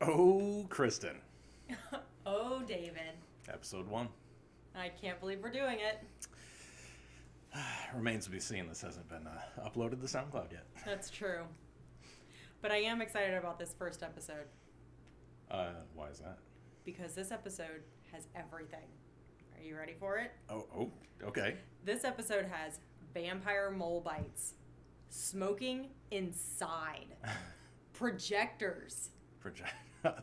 Oh, Kristen. Oh, David. Episode 1. I can't believe we're doing it. Remains to be seen. This hasn't been uploaded to SoundCloud yet. That's true. But I am excited about this first episode Why is that? because this episode has everything. Are you ready for it? Oh, okay. This episode has vampire mole bites, smoking inside, projectors.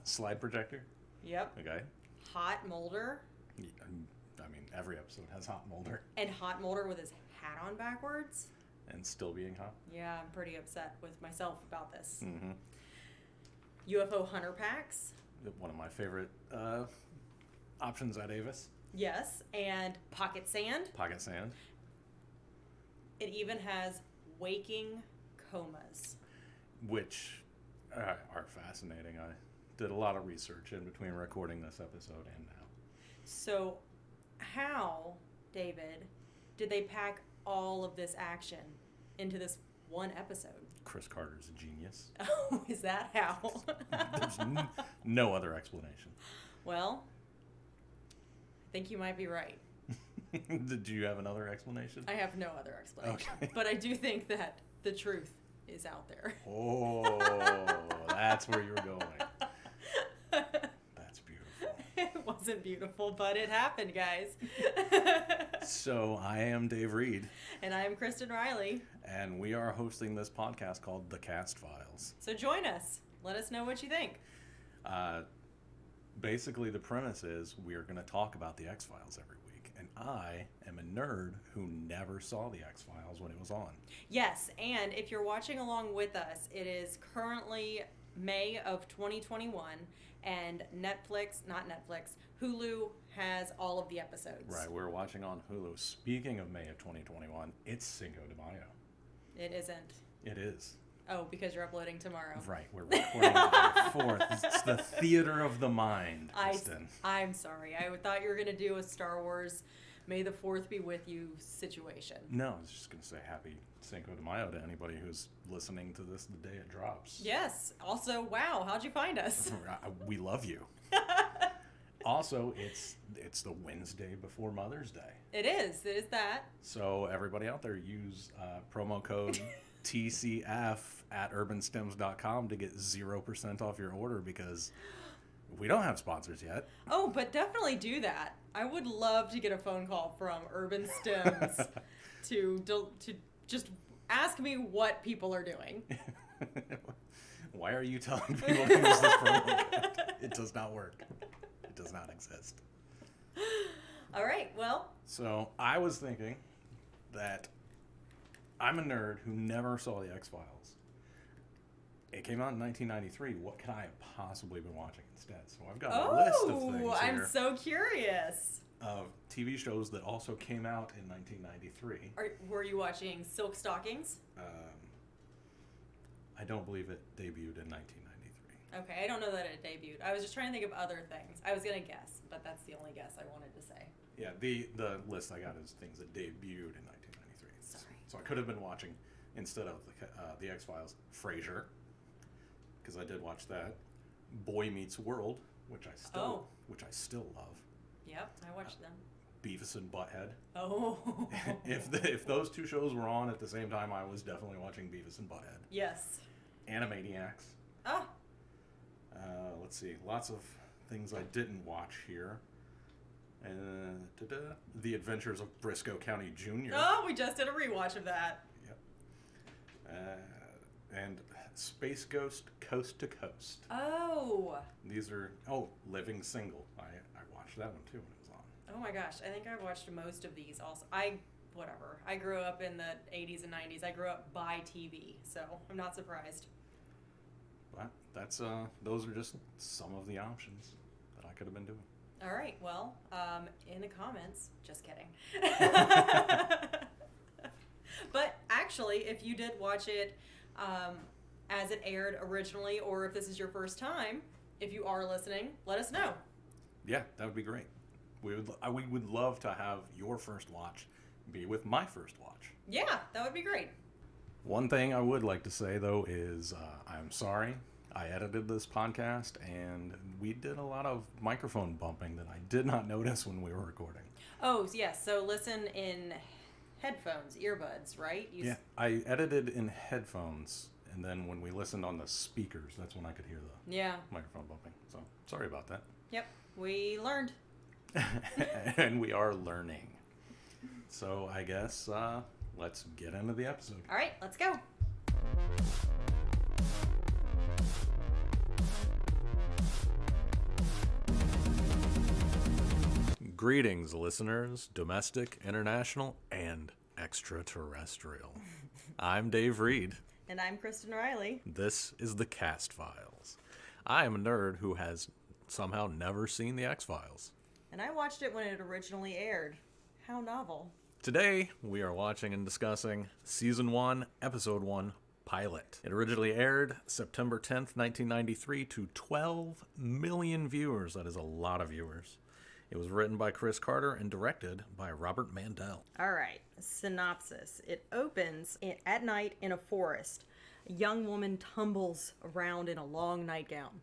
Slide projector? Yep. Okay. Hot Mulder. I mean, every episode has Hot Mulder. And Hot Mulder with his hat on backwards. And still being hot. Yeah, I'm pretty upset with myself about this. Mm-hmm. UFO hunter packs. One of my favorite options at Avis. Yes, and pocket sand. Pocket sand. It even has waking comas. Which are fascinating. I did a lot of research in between recording this episode and now. So, how, David, did they pack all of this action into this one episode? Chris Carter's a genius. Oh, is that how? There's no other explanation. Well, I think you might be right. Did you have another explanation? I have no other explanation. Okay. But I do think that the truth is out there. Oh, that's where you were going. That's beautiful. It wasn't beautiful, but it happened, guys. So, I am Dave Reed. And I am Kristen Riley. And we are hosting this podcast called The Cast Files. So join us. Let us know what you think. Basically, the premise is we are going to talk about the X-Files every week. And I am a nerd who never saw the X-Files when it was on. Yes, and if you're watching along with us, it is currently May of 2021, and Hulu has all of the episodes. Right, we're watching on Hulu. Speaking of May of 2021, it's Cinco de Mayo. It isn't. It is. Oh, because you're uploading tomorrow. Right, we're recording on the 4th. It's the theater of the mind, Kristen. I'm sorry. I thought you were going to do a Star Wars May the 4th be with you situation. No, I was just going to say happy Cinco de Mayo to anybody who's listening to this the day it drops. Yes. Also, wow, how'd you find us? We love you. Also, it's the Wednesday before Mother's Day. It is. It is that. So everybody out there, use promo code TCF at urbanstems.com to get 0% off your order because we don't have sponsors yet. Oh, but definitely do that. I would love to get a phone call from Urban Stems to just ask me what people are doing. Why are you telling people to use this promo code? It does not work. It does not exist. All right, well. So I was thinking that I'm a nerd who never saw the X-Files. It came out in 1993. What could I have possibly been watching instead? So I've got a list of things here. I'm so curious. Of TV shows that also came out in 1993. Were you watching Silk Stockings? I don't believe it debuted in 1993. Okay, I don't know that it debuted. I was just trying to think of other things. I was going to guess, but that's the only guess I wanted to say. Yeah, the list I got is things that debuted in 1993. Sorry. So I could have been watching, instead of the X-Files, Frasier, because I did watch that. Boy Meets World, which I still love. Yep, I watched them. Beavis and Butthead. Oh. If those two shows were on at the same time, I was definitely watching Beavis and Butthead. Yes. Animaniacs. Ah. Let's see. Lots of things I didn't watch here. The Adventures of Briscoe County Jr. Oh, we just did a rewatch of that. Yep. And Space Ghost Coast to Coast. Oh. These are... Living Single. I watched that one too when it was on. Oh my gosh. I think I watched most of these also. I grew up in the 80s and 90s. I grew up by TV, so I'm not surprised. But that's those are just some of the options that I could have been doing. All right. Well, in the comments, just kidding. But actually, if you did watch it as it aired originally, or if this is your first time, if you are listening, let us know. Yeah, that would be great. We would love to have your first watch be with my first watch. Yeah, that would be great. One thing I would like to say, though, is I'm sorry. I edited this podcast, and we did a lot of microphone bumping that I did not notice when we were recording. Oh, yes. So listen in headphones, earbuds, right? Yeah, I edited in headphones, and then when we listened on the speakers, that's when I could hear the Yeah. microphone bumping. So, sorry about that. Yep. We learned. And we are learning. So, I guess let's get into the episode. All right, let's go. Greetings, listeners, domestic, international, and extraterrestrial. I'm Dave Reed. And I'm Kristen Riley. This is the Cast Files. I am a nerd who has somehow never seen the X-Files. And I watched it when it originally aired. How novel. Today, we are watching and discussing Season 1, Episode 1, Pilot. It originally aired September 10th, 1993 to 12 million viewers. That is a lot of viewers. It was written by Chris Carter and directed by Robert Mandel. All right, synopsis. It opens at night in a forest. A young woman tumbles around in a long nightgown.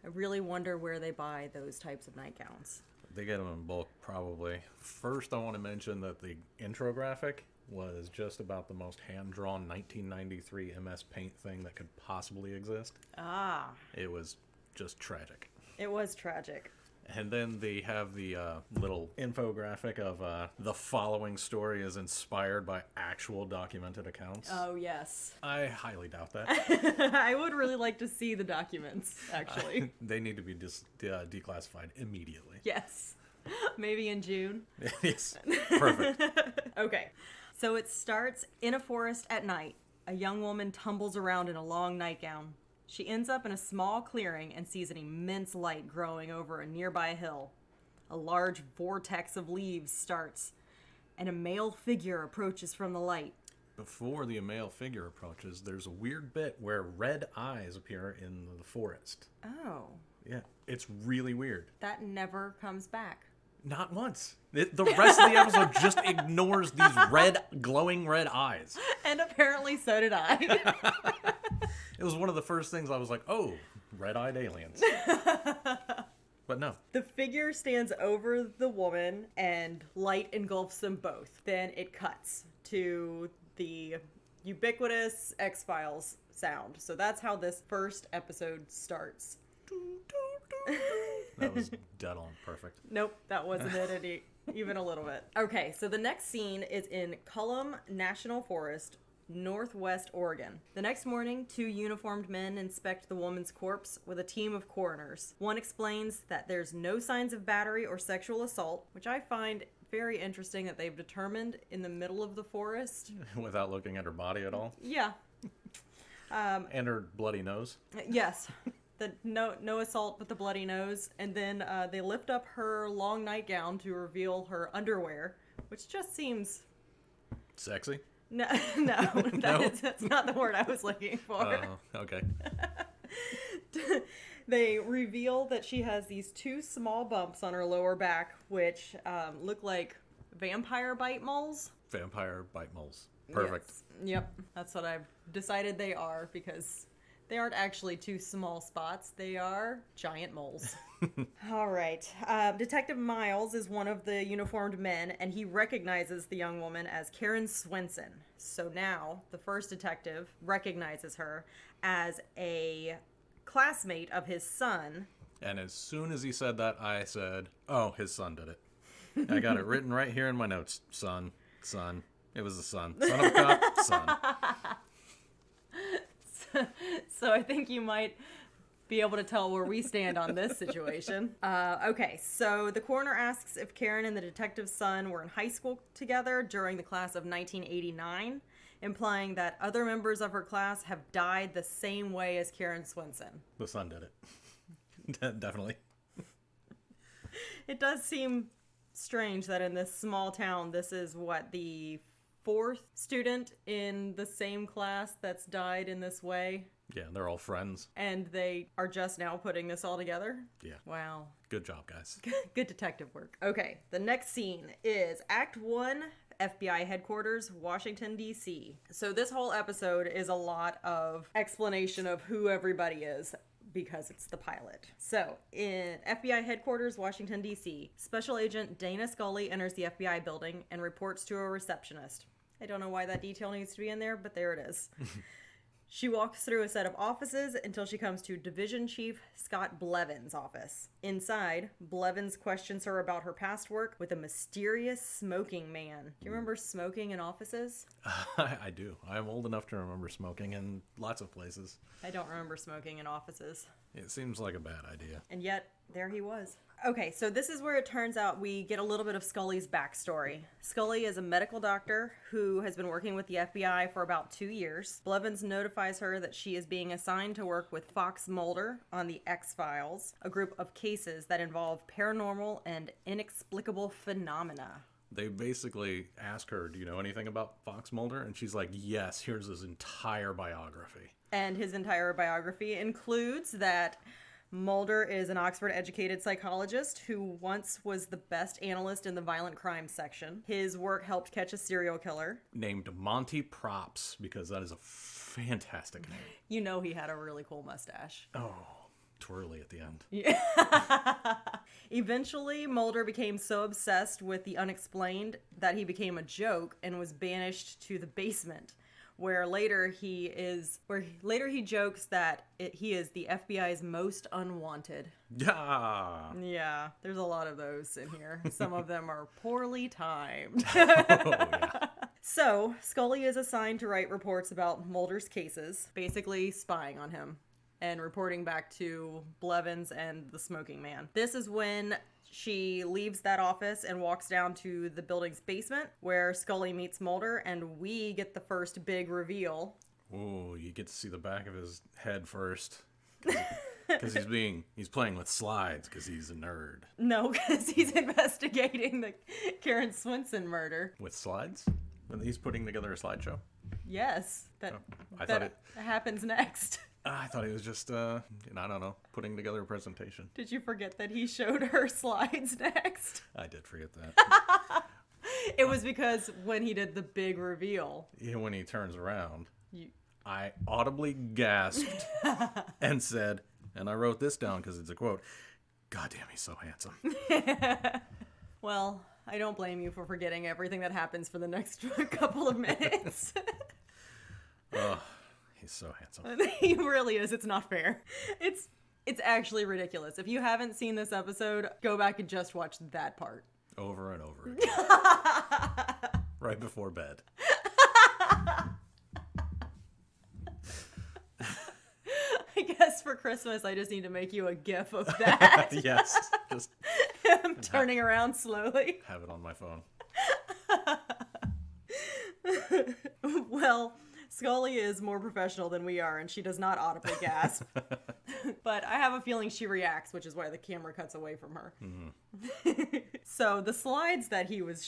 I really wonder where they buy those types of nightgowns. They get them in bulk, probably. First, I want to mention that the intro graphic was just about the most hand-drawn 1993 MS Paint thing that could possibly exist. Ah. It was just tragic. It was tragic. And then they have the little infographic of the following story is inspired by actual documented accounts. Oh, yes. I highly doubt that. I would really like to see the documents, actually. They need to be declassified immediately. Yes. Maybe in June. Yes. Perfect. Okay. So it starts in a forest at night. A young woman tumbles around in a long nightgown. She ends up in a small clearing and sees an immense light growing over a nearby hill. A large vortex of leaves starts, and a male figure approaches from the light. Before the male figure approaches, there's a weird bit where red eyes appear in the forest. Oh. Yeah, it's really weird. That never comes back. Not once. The rest of the episode just ignores these glowing red eyes. And apparently so did I. It was one of the first things I was like, oh, red-eyed aliens. But no. The figure stands over the woman and light engulfs them both. Then it cuts to the ubiquitous X-Files sound. So that's how this first episode starts. That was dead on. Perfect. Nope, that wasn't it even a little bit. Okay, so the next scene is in Cullum National Forest, Northwest Oregon. The next morning, two uniformed men inspect the woman's corpse with a team of coroners. One explains that there's no signs of battery or sexual assault, which I find very interesting that they've determined in the middle of the forest. Without looking at her body at all? Yeah. And her bloody nose? Yes. The no assault but the bloody nose. And then they lift up her long nightgown to reveal her underwear, which just seems... Sexy? No, No? that's not the word I was looking for. Oh, okay. They reveal that she has these two small bumps on her lower back, which look like vampire bite moles. Vampire bite moles. Perfect. Yes. Yep, that's what I've decided they are, because they aren't actually two small spots. They are giant moles. All right. Detective Miles is one of the uniformed men, and he recognizes the young woman as Karen Swenson. So now the first detective recognizes her as a classmate of his son. And as soon as he said that, I said, oh, his son did it. I got it written right here in my notes. Son. It was the son. Son of a cop, son. So I think you might be able to tell where we stand on this situation. Okay, so the coroner asks if Karen and the detective's son were in high school together during the class of 1989, implying that other members of her class have died the same way as Karen Swenson. The son did it. Definitely. It does seem strange that in this small town, this is the fourth student in the same class that's died in this way. Yeah, they're all friends. And they are just now putting this all together? Yeah. Wow. Good job, guys. Good detective work. Okay, the next scene is Act 1, FBI headquarters, Washington, D.C. So this whole episode is a lot of explanation of who everybody is. because it's the pilot. So, in FBI headquarters, Washington, D.C., Special Agent Dana Scully enters the FBI building and reports to a receptionist. I don't know why that detail needs to be in there, but there it is. She walks through a set of offices until she comes to Division Chief Scott Blevins' office. Inside, Blevins questions her about her past work with a mysterious smoking man. Do you remember smoking in offices? I do. I'm old enough to remember smoking in lots of places. I don't remember smoking in offices. It seems like a bad idea. And yet, there he was. Okay, so this is where it turns out we get a little bit of Scully's backstory. Scully is a medical doctor who has been working with the FBI for about 2 years. Blevins notifies her that she is being assigned to work with Fox Mulder on the X-Files, a group of cases that involve paranormal and inexplicable phenomena. They basically ask her, do you know anything about Fox Mulder? And she's like, yes, here's his entire biography. And his entire biography includes that Mulder is an Oxford-educated psychologist who once was the best analyst in the violent crime section. His work helped catch a serial killer. Named Monty Props, because that is a fantastic name. You know he had a really cool mustache. Oh, twirly at the end. Yeah. Eventually, Mulder became so obsessed with the unexplained that he became a joke and was banished to the basement. Where later he jokes that he is the FBI's most unwanted. Yeah. Yeah, there's a lot of those in here. Some of them are poorly timed. Oh, yeah. So, Scully is assigned to write reports about Mulder's cases, basically spying on him and reporting back to Blevins and the smoking man. This is when she leaves that office and walks down to the building's basement where Scully meets Mulder, and we get the first big reveal. Oh, you get to see the back of his head first. Because he's playing with slides because he's a nerd. No, because he's investigating the Karen Swinson murder. With slides? He's putting together a slideshow? Yes. That thought it happens next. I thought he was just, I don't know, putting together a presentation. Did you forget that he showed her slides next? I did forget that. It was because when he did the big reveal. Yeah, when he turns around, I audibly gasped and said, and I wrote this down because it's a quote, "God damn, he's so handsome." Well, I don't blame you for forgetting everything that happens for the next couple of minutes. Oh, he's so handsome. He really is. It's not fair. It's actually ridiculous. If you haven't seen this episode, go back and just watch that part. Over and over again. Right before bed. I guess for Christmas, I just need to make you a gif of that. Yes. Just him turning around slowly. have it on my phone. Well, Scully is more professional than we are, and she does not audibly gasp. But I have a feeling she reacts, which is why the camera cuts away from her. Mm-hmm. So the slides that he was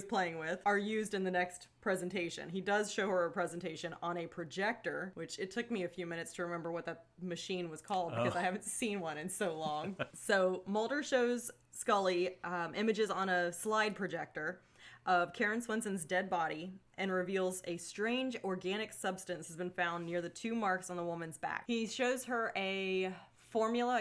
playing with, are used in the next presentation. He does show her a presentation on a projector, which it took me a few minutes to remember what that machine was called because I haven't seen one in so long. So Mulder shows Scully images on a slide projector of Karen Swinson's dead body and reveals a strange organic substance has been found near the 2 marks on the woman's back. He shows her a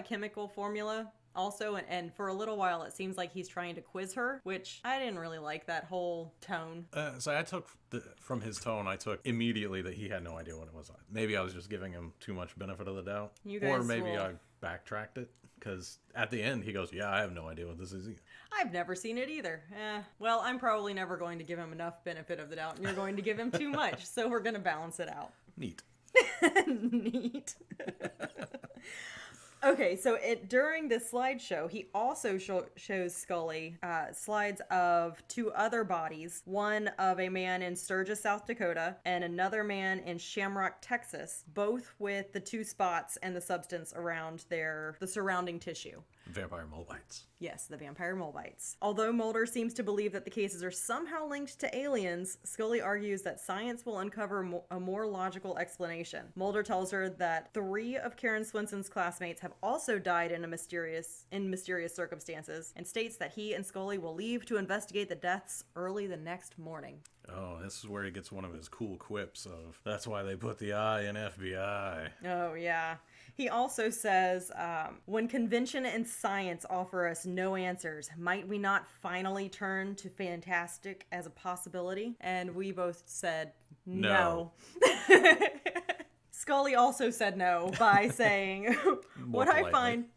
chemical formula also, and for a little while it seems like he's trying to quiz her, which I didn't really like that whole tone. So I took, from his tone, I took immediately that he had no idea what it was. Maybe I was just giving him too much benefit of the doubt. Or maybe I backtracked it, because at the end he goes, yeah, I have no idea what this is either. I've never seen it either. Well, I'm probably never going to give him enough benefit of the doubt, and you're going to give him too much, so we're going to balance it out. Neat. Neat. Okay, so during this slideshow, he also shows Scully slides of 2 other bodies, one of a man in Sturgis, South Dakota, and another man in Shamrock, Texas, both with the 2 spots and the substance around the surrounding tissue. Vampire mole bites. Yes, the vampire mole bites. Although Mulder seems to believe that the cases are somehow linked to aliens, Scully argues that science will uncover a more logical explanation. Mulder tells her that 3 of Karen Swinson's classmates have also died in mysterious circumstances, and states that he and Scully will leave to investigate the deaths early the next morning. Oh, this is where he gets one of his cool quips of, that's why they put the I in FBI. Oh, yeah. He also says, when convention and science offer us no answers, might we not finally turn to fantastic as a possibility? And we both said no. Scully also said no by saying, what I find...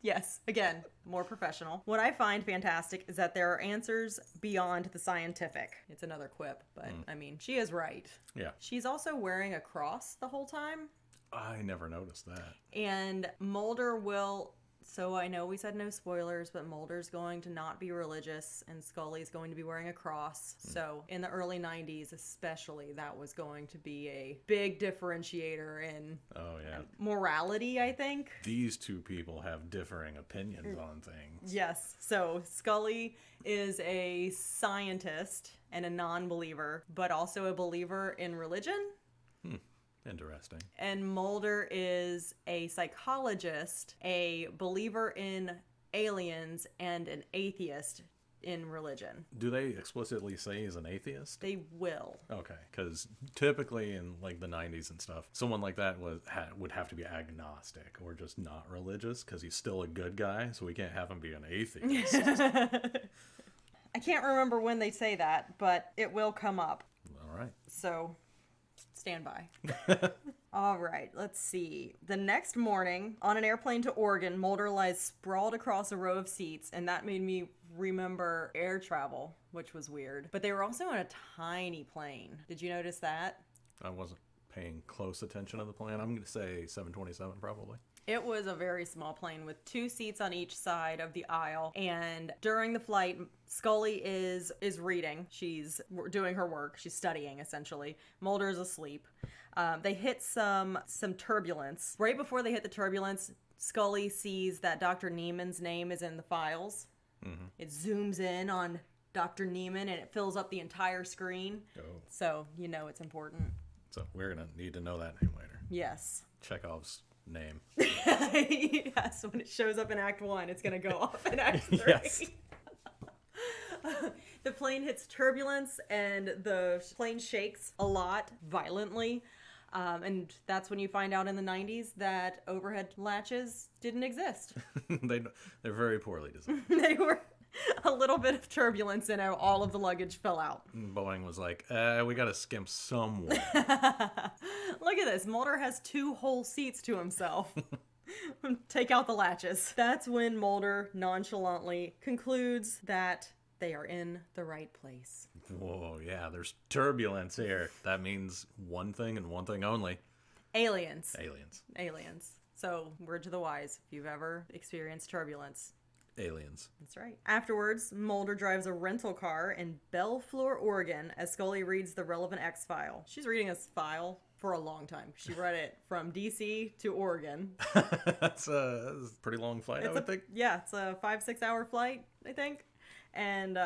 Yes, again, more professional. What I find fantastic is that there are answers beyond the scientific. It's another quip, but I mean, she is right. Yeah. She's also wearing a cross the whole time. I never noticed that. And Mulder will... So I know we said no spoilers, but Mulder's going to not be religious and Scully's going to be wearing a cross. So in the early 90s especially, that was going to be a big differentiator in morality, I think. These two people have differing opinions on things. Yes. So Scully is a scientist and a non-believer, but also a believer in religion. Interesting. And Mulder is a psychologist, a believer in aliens, and an atheist in religion. Do they explicitly say he's an atheist? They will. Okay, because typically in like the 90s and stuff, someone like that would have to be agnostic or just not religious because he's still a good guy, so we can't have him be an atheist. I can't remember when they say that, but it will come up. All right. So... stand by. All right, let's see. The next morning, on an airplane to Oregon, Mulder lies sprawled across a row of seats, and that made me remember air travel, which was weird. But they were also on a tiny plane. Did you notice that? I wasn't paying close attention to the plane. I'm going to say 727 probably. It was a very small plane with 2 seats on each side of the aisle. And during the flight, Scully is reading. She's doing her work. She's studying, essentially. Mulder's asleep. They hit some turbulence. Right before they hit the turbulence, Scully sees that Dr. Neiman's name is in the files. Mm-hmm. It zooms in on Dr. Neiman and it fills up the entire screen. Oh. So, you know it's important. So we're going to need to know that name later. Yes. Chekhov's name. Yes, when it shows up in Act 1, it's going to go off in Act 3. Yes. The plane hits turbulence and the plane shakes a lot, violently. And that's when you find out in the 90s that overhead latches didn't exist. They're very poorly designed. They were a little bit of turbulence and all of the luggage fell out. Boeing was like, we got to skimp somewhere. Look at this. Mulder has 2 whole seats to himself. Take out the latches. That's when Mulder nonchalantly concludes that they are in the right place. Whoa, yeah, there's turbulence here. That means one thing and one thing only. Aliens. Aliens. So, word to the wise, if you've ever experienced turbulence. Aliens. That's right. Afterwards, Mulder drives a rental car in Belfleur, Oregon, as Scully reads the relevant X-file. She's reading this file for a long time. She read it from D.C. to Oregon. That's a pretty long flight, I would think. Yeah, it's a 5-6 hour flight, I think. And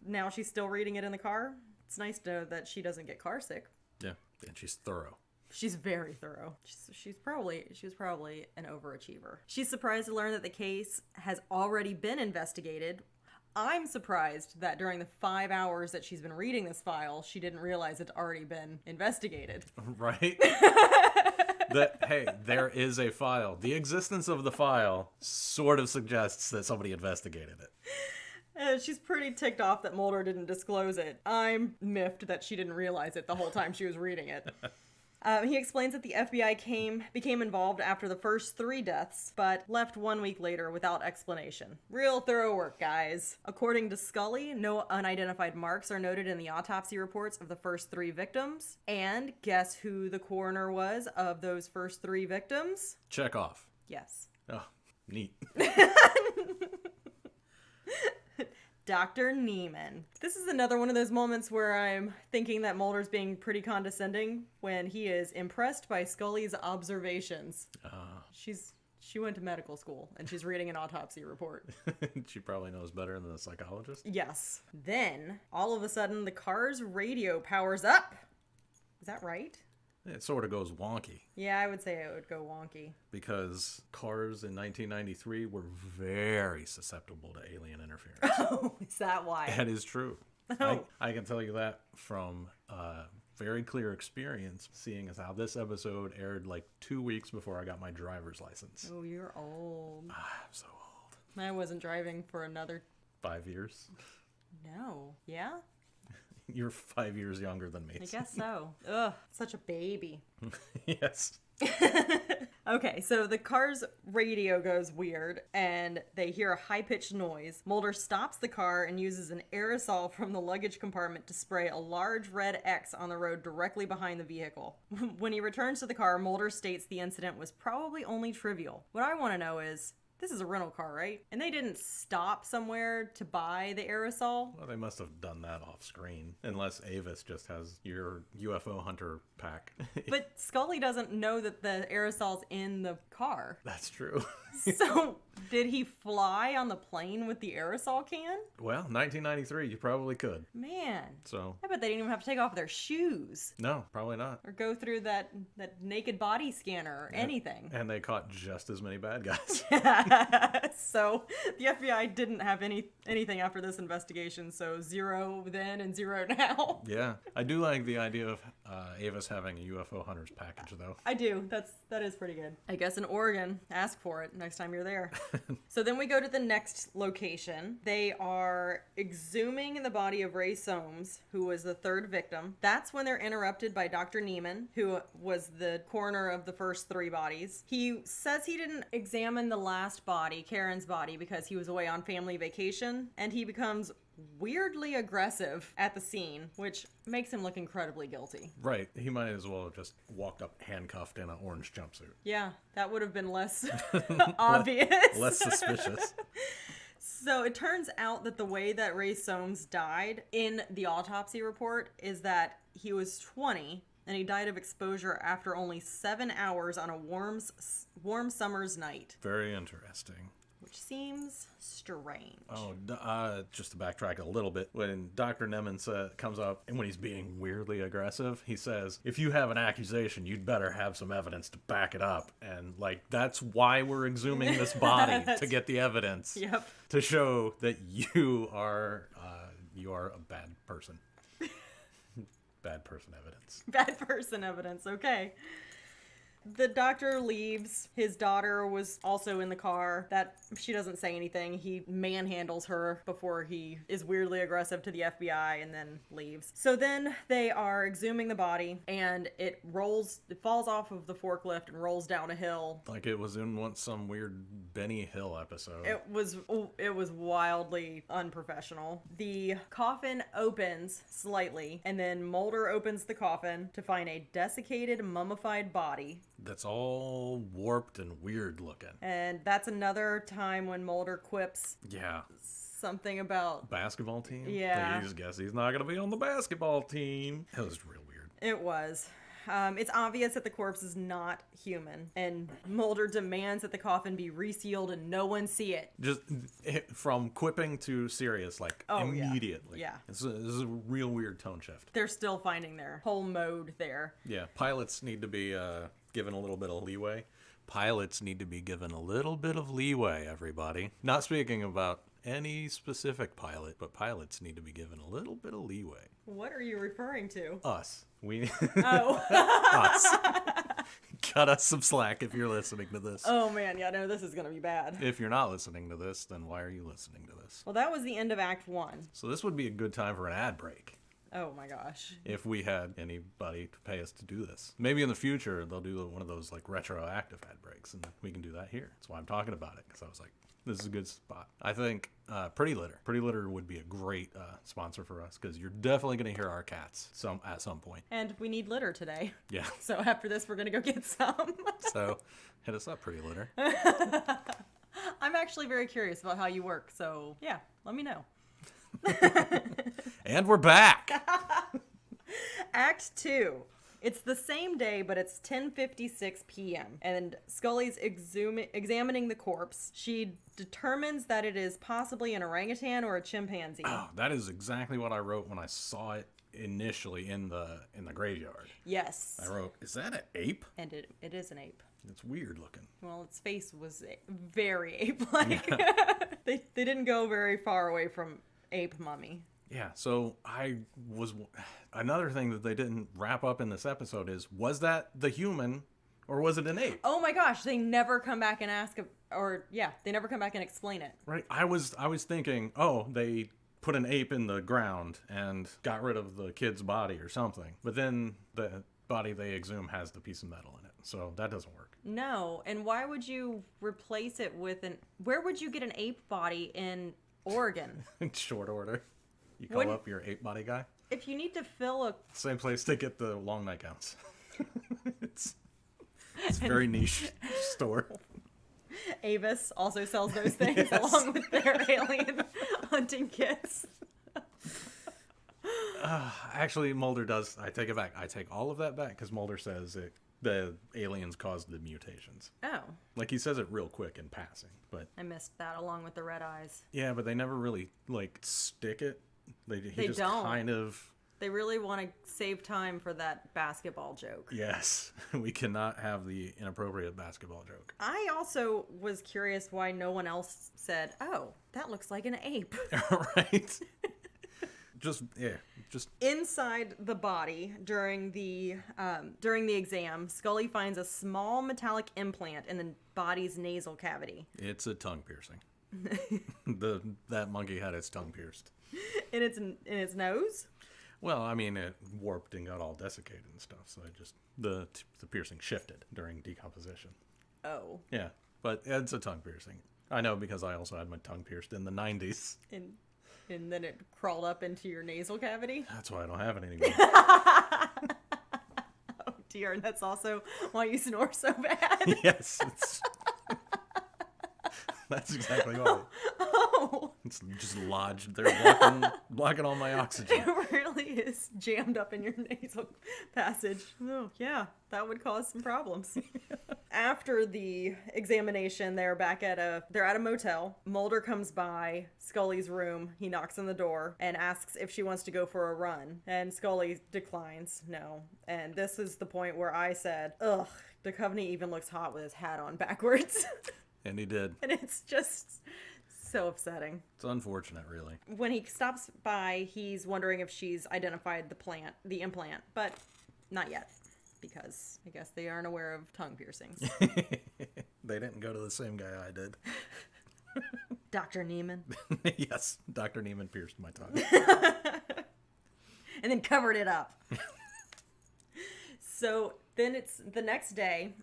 now she's still reading it in the car. It's nice to know that she doesn't get car sick. Yeah, and she's thorough. She's very thorough. She was probably an overachiever. She's surprised to learn that the case has already been investigated. I'm surprised that during the 5 hours that she's been reading this file, she didn't realize it's already been investigated. Right? Hey, there is a file. The existence of the file sort of suggests that somebody investigated it. She's pretty ticked off that Mulder didn't disclose it. I'm miffed that she didn't realize it the whole time she was reading it. He explains that the FBI became involved after the first 3 deaths, but left 1 week later without explanation. Real thorough work, guys. According to Scully, no unidentified marks are noted in the autopsy reports of the first 3 victims. And guess who the coroner was of those first 3 victims? Chekhov. Yes. Oh, neat. Dr. Neiman. This is another one of those moments where I'm thinking that Mulder's being pretty condescending when he is impressed by Scully's observations. She went to medical school and she's reading an autopsy report. She probably knows better than a psychologist. Yes. Then, all of a sudden, the car's radio powers up. Is that right? It sort of goes wonky. Yeah, I would say it would go wonky. Because cars in 1993 were very susceptible to alien interference. Oh, is that why? That is true. Oh. I can tell you that from very clear experience, seeing as how this episode aired like 2 weeks before I got my driver's license. Oh, you're old. I'm so old. I wasn't driving for another... 5 years? No. Yeah? You're 5 years younger than me. I guess so. Ugh, such a baby. Yes. Okay, so the car's radio goes weird, and they hear a high-pitched noise. Mulder stops the car and uses an aerosol from the luggage compartment to spray a large red X on the road directly behind the vehicle. When he returns to the car, Mulder states the incident was probably only trivial. What I want to know is, this is a rental car, right? And they didn't stop somewhere to buy the aerosol? Well, they must have done that off screen. Unless Avis just has your UFO hunter pack. But Scully doesn't know that the aerosol's in the car. That's true. So, did he fly on the plane with the aerosol can? Well, 1993, you probably could. Man. So, I bet they didn't even have to take off their shoes. no, probably not. Or go through that naked body scanner or anything. And they caught just as many bad guys. So, the FBI didn't have anything after this investigation, so 0 then and 0 now. Yeah. I do like the idea of Avis having a UFO hunter's package, though. I do. That is pretty good. I guess in Oregon, ask for it next time you're there. So then we go to the next location. They are exhuming the body of Ray Soames, who was the third victim. That's when they're interrupted by Dr. Neiman, who was the coroner of the first 3 bodies. He says he didn't examine the last body, Karen's body, because he was away on family vacation, and he becomes weirdly aggressive at the scene, which makes him look incredibly guilty. Right. He might as well have just walked up handcuffed in an orange jumpsuit. Yeah, that would have been less obvious. Less suspicious. So it turns out that the way that Ray Soames died in the autopsy report is that he was 20 and he died of exposure after only 7 hours on a warm summer's night. Very interesting. Which seems strange. Oh, just to backtrack a little bit, when Dr. Neiman comes up and when he's being weirdly aggressive, he says, if you have an accusation, you'd better have some evidence to back it up. And, like, that's why we're exhuming this body, to get the evidence. Yep. To show that you are a bad person. Bad person evidence. Bad person evidence, okay. The doctor leaves. His daughter was also in the car. That she doesn't say anything. He manhandles her before he is weirdly aggressive to the FBI and then leaves. So then they are exhuming the body and it falls off of the forklift and rolls down a hill. Like it was in some weird Benny Hill episode. It was wildly unprofessional. The coffin opens slightly and then Mulder opens the coffin to find a desiccated, mummified body. That's all warped and weird looking. And that's another time when Mulder quips something about... Basketball team? Yeah. He just guess he's not going to be on the basketball team. That was real weird. It was. It's obvious that the corpse is not human, and Mulder demands that the coffin be resealed and no one see it. Just from quipping to serious, like, immediately. Yeah. This is a real weird tone shift. They're still finding their whole mode there. Yeah, pilots need to be given a little bit of leeway. Pilots need to be given a little bit of leeway, everybody. Not speaking about any specific pilot, but pilots need to be given a little bit of leeway. What are you referring to? Us. Oh. Us. Cut us some slack if you're listening to this. Oh man, yeah, no, this is gonna be bad. If you're not listening to this, then why are you listening to this? Well, that was the end of Act 1. So this would be a good time for an ad break. Oh my gosh. If we had anybody to pay us to do this. Maybe in the future they'll do one of those like retroactive ad breaks and we can do that here. That's why I'm talking about it, because I was like, this is a good spot. I think Pretty Litter. Pretty Litter would be a great sponsor for us because you're definitely going to hear our cats at some point. And we need litter today. Yeah. So after this, we're going to go get some. So hit us up, Pretty Litter. I'm actually very curious about how you work. So yeah, let me know. And we're back. Act 2. It's the same day, but it's 10:56 p.m. And Scully's examining the corpse. She determines that it is possibly an orangutan or a chimpanzee. Oh, that is exactly what I wrote when I saw it initially in the graveyard. Yes. I wrote, is that an ape? And it is an ape. It's weird looking. Well, its face was very ape-like. They didn't go very far away from ape mummy. Yeah, so another thing that they didn't wrap up in this episode was that the human or was it an ape? Oh my gosh, they never come back and they never come back and explain it. Right. I was thinking, oh, they put an ape in the ground and got rid of the kid's body or something. But then the body they exhume has the piece of metal in it. So that doesn't work. No, and why would you replace it with where would you get an ape body in Oregon? In short order. You call up your ape body guy? If you need to fill a... Same place to get the long nightgowns. It's a very niche store. Avis also sells those things along with their alien hunting kits. Actually, Mulder does. I take it back. I take all of that back because Mulder says the aliens caused the mutations. Oh. Like, he says it real quick in passing. But I missed that along with the red eyes. yeah, but they never really, stick it. He just don't. kind of... They really want to save time for that basketball joke. Yes, we cannot have the inappropriate basketball joke. I also was curious why no one else said, "Oh, that looks like an ape." Right? Just Inside the body during the exam, Scully finds a small metallic implant in the body's nasal cavity. It's a tongue piercing. That monkey had its tongue pierced. In its nose? Well, I mean, it warped and got all desiccated and stuff, so it just the piercing shifted during decomposition. Oh. Yeah, but it's a tongue piercing. I know because I also had my tongue pierced in the 90s. And then it crawled up into your nasal cavity? That's why I don't have it anymore. Oh dear, and that's also why you snore so bad. Yes, that's exactly why. Oh. It's just lodged there, blocking all my oxygen. It really is jammed up in your nasal passage. Oh, yeah, that would cause some problems. After the examination, they're at a motel. Mulder comes by Scully's room. He knocks on the door and asks if she wants to go for a run. And Scully declines, no. And this is the point where I said, ugh, Duchovny even looks hot with his hat on backwards. And he did. And it's just so upsetting. It's unfortunate, really. When he stops by, he's wondering if she's identified the implant, but not yet, because I guess they aren't aware of tongue piercings. They didn't go to the same guy I did. Dr. Neiman. Yes, Dr. Neiman pierced my tongue. And then covered it up. So then it's the next day.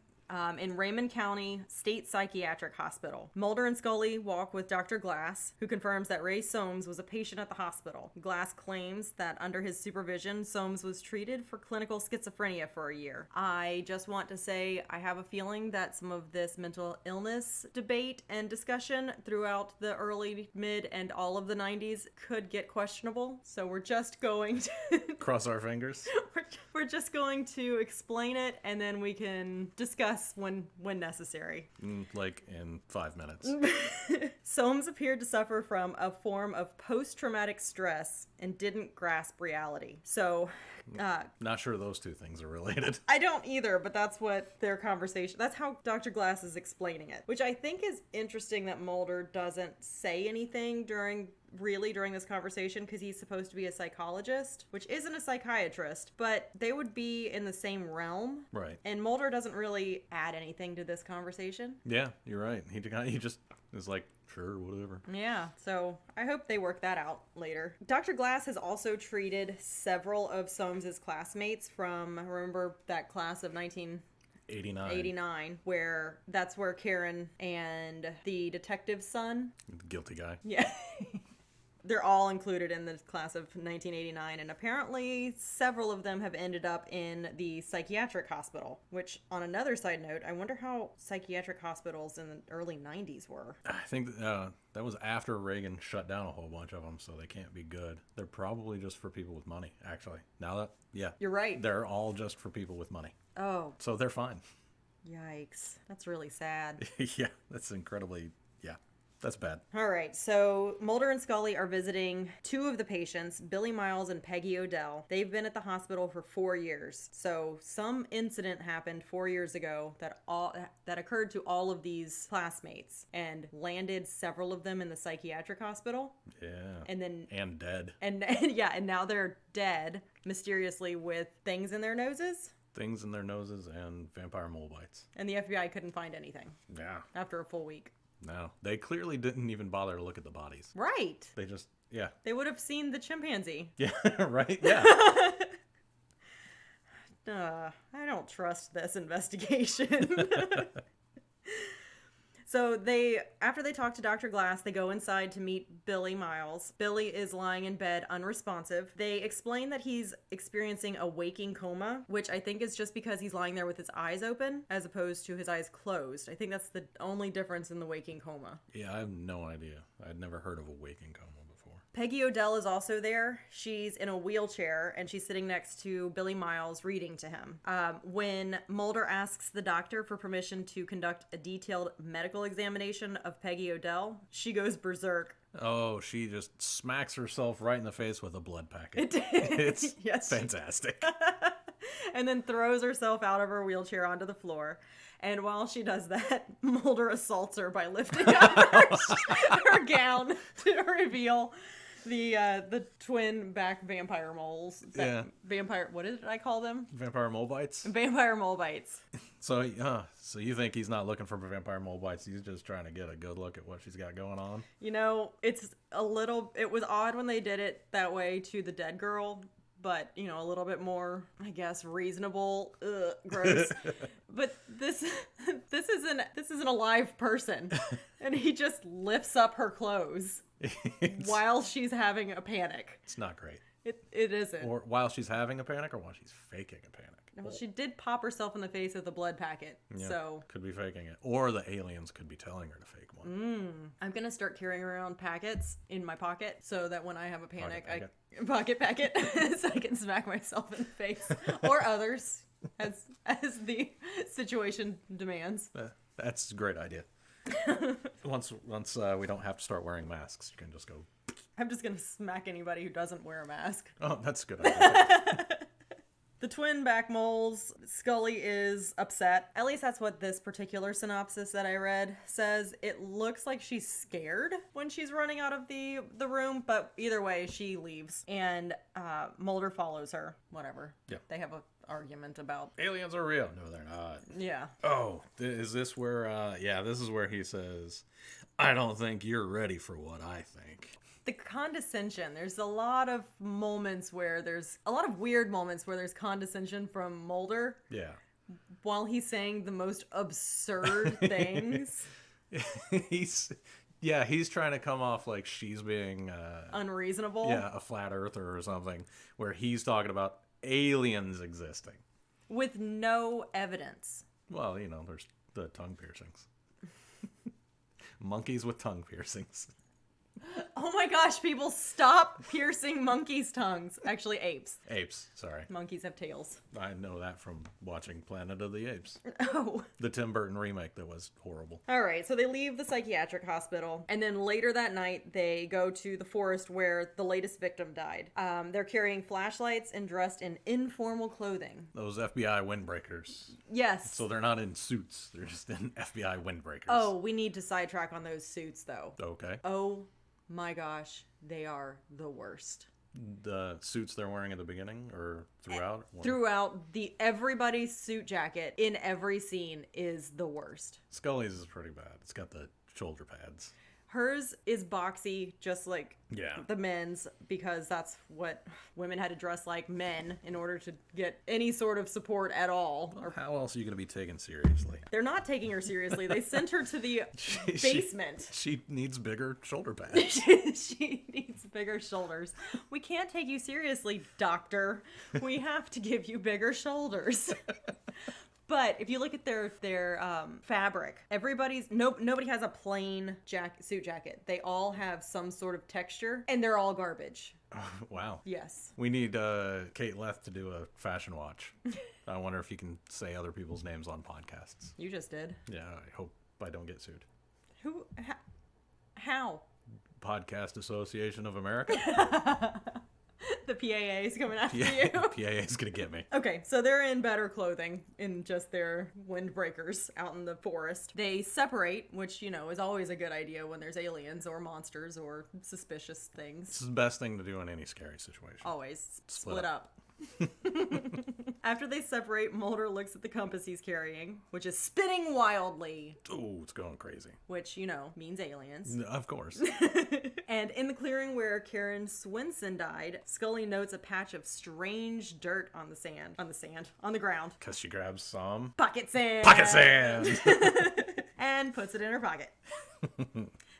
In Raymond County State Psychiatric Hospital. Mulder and Scully walk with Dr. Glass, who confirms that Ray Soames was a patient at the hospital. Glass claims that under his supervision, Soames was treated for clinical schizophrenia for a year. I just want to say I have a feeling that some of this mental illness debate and discussion throughout the early, mid, and all of the 90s could get questionable. So we're just going to... Cross our fingers. We're just going to explain it, and then we can discuss when necessary. Like in 5 minutes. Soames appeared to suffer from a form of post-traumatic stress and didn't grasp reality. So, not sure those two things are related. I don't either, but that's what their conversation, that's how Dr. Glass is explaining it, which I think is interesting that Mulder doesn't say anything during this conversation, because he's supposed to be a psychologist, which isn't a psychiatrist, but they would be in the same realm. Right. And Mulder doesn't really add anything to this conversation. Yeah, you're right. He just is like, sure, whatever. Yeah, so I hope they work that out later. Dr. Glass has also treated several of Soames' classmates from, remember that class of 1989, where that's where Karen and the detective's son, The guilty guy. yeah, they're all included in the class of 1989, and apparently several of them have ended up in the psychiatric hospital, which, on another side note, I wonder how psychiatric hospitals in the early 90s were. I think that was after Reagan shut down a whole bunch of them, so they can't be good. They're probably just for people with money, actually. Yeah. You're right. They're all just for people with money. Oh. So they're fine. Yikes. That's really sad. Yeah, that's incredibly, yeah. That's bad. All right, so Mulder and Scully are visiting two of the patients, Billy Miles and Peggy Odell. They've been at the hospital for 4 years. So some incident happened 4 years ago that occurred to all of these classmates and landed several of them in the psychiatric hospital. Yeah. And dead. And yeah, and now they're dead mysteriously with things in their noses. Things in their noses and vampire mole bites. And the FBI couldn't find anything. Yeah. After a full week. No, they clearly didn't even bother to look at the bodies. Right. They just, yeah. They would have seen the chimpanzee. Yeah, right? Yeah. I don't trust this investigation. So after they talk to Dr. Glass, they go inside to meet Billy Miles. Billy is lying in bed unresponsive. They explain that he's experiencing a waking coma, which I think is just because he's lying there with his eyes open as opposed to his eyes closed. I think that's the only difference in the waking coma. Yeah, I have no idea. I'd never heard of a waking coma before. Peggy Odell is also there. She's in a wheelchair, and she's sitting next to Billy Miles reading to him. When Mulder asks the doctor for permission to conduct a detailed medical examination of Peggy Odell, she goes berserk. Oh, she just smacks herself right in the face with a blood packet. It's Yes. fantastic. And then throws herself out of her wheelchair onto the floor. And while she does that, Mulder assaults her by lifting up her gown to reveal the twin back vampire moles. Yeah. Vampire, what did I call them? Vampire mole bites? Vampire mole bites. So you think he's not looking for vampire mole bites? He's just trying to get a good look at what she's got going on? You know, it was odd when they did it that way to the dead girl, but, you know, a little bit more, I guess, reasonable. Gross. But this isn't a live person. And he just lifts up her clothes while she's having a panic. It's not great. It isn't. Or while she's having a panic or while she's faking a panic. Well, she did pop herself in the face with a blood packet, Yeah, so... could be faking it. Or the aliens could be telling her to fake one. I'm gonna start carrying around packets in my pocket so that when I have a panic, Pocket pocket so I can smack myself in the face or others as the situation demands. That's a great idea. Once we don't have to start wearing masks, you can just go. I'm just gonna smack anybody who doesn't wear a mask. Oh, that's a good idea. The twin back moles, Scully is upset. At least that's what this particular synopsis that I read says. It looks like she's scared when she's running out of the room, but either way, she leaves. And Mulder follows her. Whatever. Yeah. They have an argument about... Aliens are real. No, they're not. Yeah. Oh, is this where... this is where he says, I don't think you're ready for what I think. The condescension. There's a lot of moments where there's... A lot of weird moments where there's condescension from Mulder. Yeah. While he's saying the most absurd things. He's trying to come off like she's being... unreasonable. Yeah, a flat earther or something. Where he's talking about aliens existing. With no evidence. Well, you know, there's the tongue piercings. Monkeys with tongue piercings. Oh my gosh, people, stop piercing monkeys' tongues. Actually, apes. Apes, sorry. Monkeys have tails. I know that from watching Planet of the Apes. Oh. The Tim Burton remake that was horrible. All right, so they leave the psychiatric hospital, and then later that night, they go to the forest where the latest victim died. They're carrying flashlights and dressed in informal clothing. Those FBI windbreakers. Yes. So they're not in suits. They're just in FBI windbreakers. Oh, we need to sidetrack on those suits, though. Okay. Oh my gosh, they are the worst. The suits they're wearing at the beginning or throughout? Throughout, everybody's suit jacket in every scene is the worst. Scully's is pretty bad. It's got the shoulder pads. Hers is boxy, just like Yeah. the men's, because that's what women had to dress like men in order to get any sort of support at all. Well, how else are you going to be taken seriously? They're not taking her seriously. They sent her to the basement. She needs bigger shoulder pads. She needs bigger shoulders. We can't take you seriously, doctor. We have to give you bigger shoulders. But if you look at their fabric, nobody has a plain suit jacket. They all have some sort of texture, and they're all garbage. Wow. Yes. We need Kate Leth to do a fashion watch. I wonder if you can say other people's names on podcasts. You just did. Yeah, I hope I don't get sued. How? Podcast Association of America. The PAA is coming after you. PAA is going to get me. Okay, so they're in better clothing in just their windbreakers out in the forest. They separate, which, you know, is always a good idea when there's aliens or monsters or suspicious things. This is the best thing to do in any scary situation. Always. Split up. After they separate, Mulder looks at the compass he's carrying, which is spinning wildly. Oh, it's going crazy. Which, you know, means aliens. Of course. And in the clearing where Karen Swinson died, Scully notes a patch of strange dirt on the ground. Because she grabs some Pocket sand! pocket sand. And puts it in her pocket.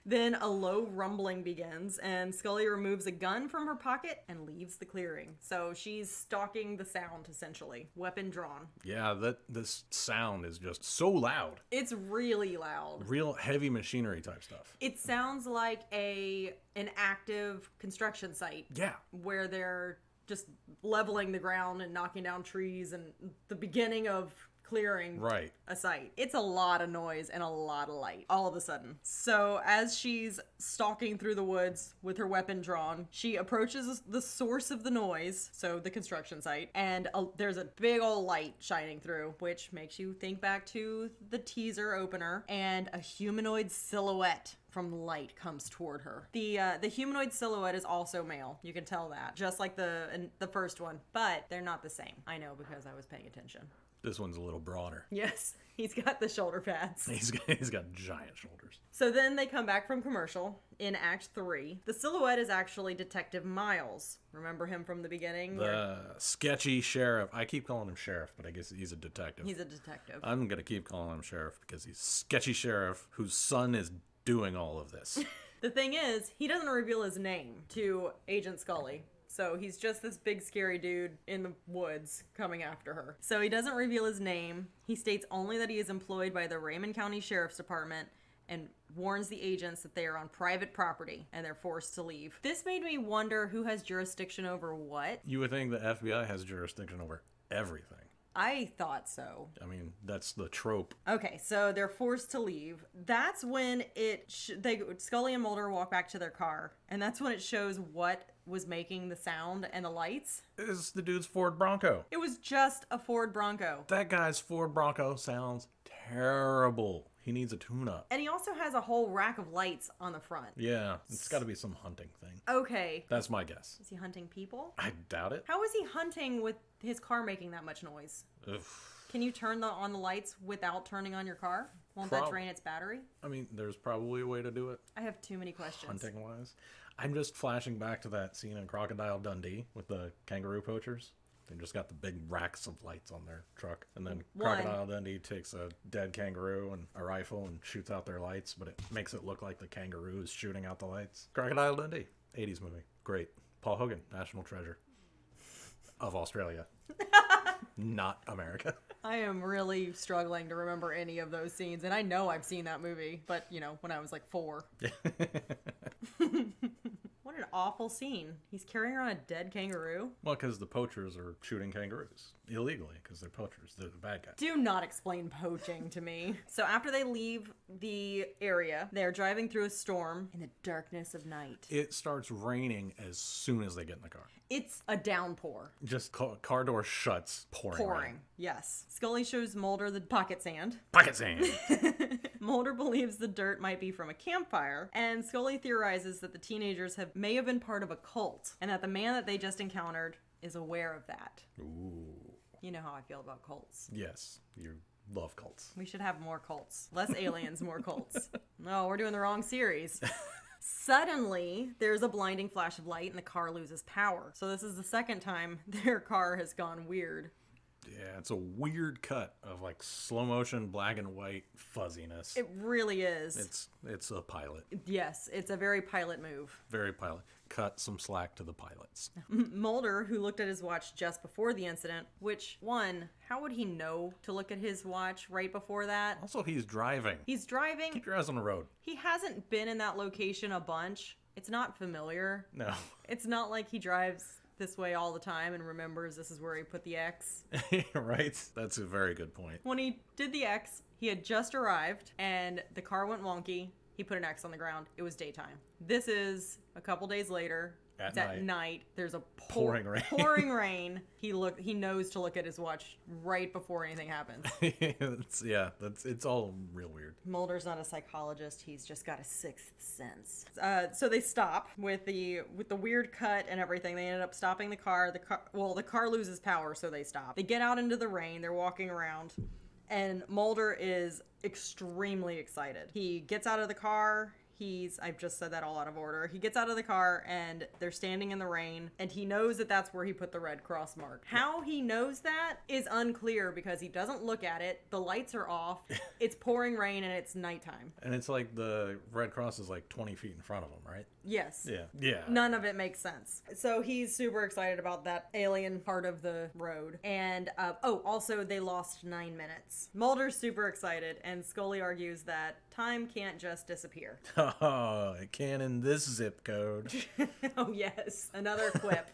Then a low rumbling begins, and Scully removes a gun from her pocket and leaves the clearing. So she's stalking the sound, essentially. Weapon drawn. Yeah, this sound is just so loud. It's really loud. Real heavy machinery type stuff. It sounds like an active construction site. Yeah. Where they're just leveling the ground and knocking down trees and the beginning of clearing a site. It's a lot of noise and a lot of light all of a sudden. So as she's stalking through the woods with her weapon drawn, she approaches the source of the noise, so the construction site, and there's a big old light shining through, which makes you think back to the teaser opener, and a humanoid silhouette from the light comes toward her. The humanoid silhouette is also male. You can tell that, just like the first one, but they're not the same. I know because I was paying attention. This one's a little broader. Yes, he's got the shoulder pads. He's got giant shoulders. So then they come back from commercial in Act 3. The silhouette is actually Detective Miles. Remember him from the beginning? The sketchy sheriff. I keep calling him sheriff, but I guess he's a detective. He's a detective. I'm going to keep calling him sheriff because he's sketchy sheriff whose son is doing all of this. The thing is, he doesn't reveal his name to Agent Scully. So he's just this big scary dude in the woods coming after her. So he doesn't reveal his name. He states only that he is employed by the Raymond County Sheriff's Department and warns the agents that they are on private property and they're forced to leave. This made me wonder who has jurisdiction over what. You would think the FBI has jurisdiction over everything. I thought so. I mean, that's the trope. Okay, so they're forced to leave. That's when Scully and Mulder walk back to their car, and that's when it shows what was making the sound and the lights. It's the dude's Ford Bronco. It was just a Ford Bronco. That guy's Ford Bronco sounds terrible. He needs a tune-up. And he also has a whole rack of lights on the front. Yeah, it's got to be some hunting thing. Okay. That's my guess. Is he hunting people? I doubt it. How is he hunting with his car making that much noise? Ugh. Can you turn on the lights without turning on your car? Won't that drain its battery? I mean, there's probably a way to do it. I have too many questions. Hunting-wise. I'm just flashing back to that scene in Crocodile Dundee with the kangaroo poachers. They just got the big racks of lights on their truck. And then Crocodile Dundee takes a dead kangaroo and a rifle and shoots out their lights, but it makes it look like the kangaroo is shooting out the lights. Crocodile Dundee, 80s movie. Great. Paul Hogan, national treasure of Australia. Not America. I am really struggling to remember any of those scenes, and I know I've seen that movie, but, you know, when I was like 4. What an awful scene. He's carrying around a dead kangaroo. Well, because the poachers are shooting kangaroos illegally, because they're poachers. They're the bad guys. Do not explain poaching to me. So after they leave the area, they're driving through a storm in the darkness of night. It starts raining as soon as they get in the car. It's a downpour. Just car door shuts, pouring rain. Yes. Scully shows Mulder the pocket sand. Pocket sand! Mulder believes the dirt might be from a campfire, and Scully theorizes that the teenagers may have been part of a cult, and that the man that they just encountered is aware of that. Ooh. You know how I feel about cults. Yes, you love cults. We should have more cults. Less aliens, more cults. No, we're doing the wrong series. Suddenly, there's a blinding flash of light and the car loses power. So this is the second time their car has gone weird. Yeah, it's a weird cut of like slow motion, black and white fuzziness. It really is. It's a pilot. Yes, it's a very pilot move. Very pilot. Cut some slack to the pilots. Mulder, who looked at his watch just before the incident, which, how would he know to look at his watch right before that? Also, he's driving. He's driving. Keep your eyes on the road. He hasn't been in that location a bunch. It's not familiar. No. It's not like he drives this way all the time and remembers this is where he put the X. Right? That's a very good point. When he did the X, he had just arrived and the car went wonky. He put an X on the ground. It was daytime. This is a couple days later. At It's night. at night. There's a Pouring rain. Pouring rain. He knows to look at his watch right before anything happens. It's all real weird. Mulder's not a psychologist. He's just got a sixth sense. So they stop with the weird cut and everything. They ended up stopping the car. The car loses power, so they stop. They get out into the rain. They're walking around, and Mulder is extremely excited. He gets out of the car. I've just said that all out of order. He gets out of the car and they're standing in the rain, and he knows that that's where he put the red cross mark. How he knows that is unclear because he doesn't look at it. The lights are off. It's pouring rain and it's nighttime. And it's like the Red Cross is like 20 feet in front of him, right? Yes. Yeah. None of it makes sense. So he's super excited about that alien part of the road. And, also they lost 9 minutes. Mulder's super excited, and Scully argues that time can't just disappear. Oh, it can in this zip code. Oh, yes. Another quip.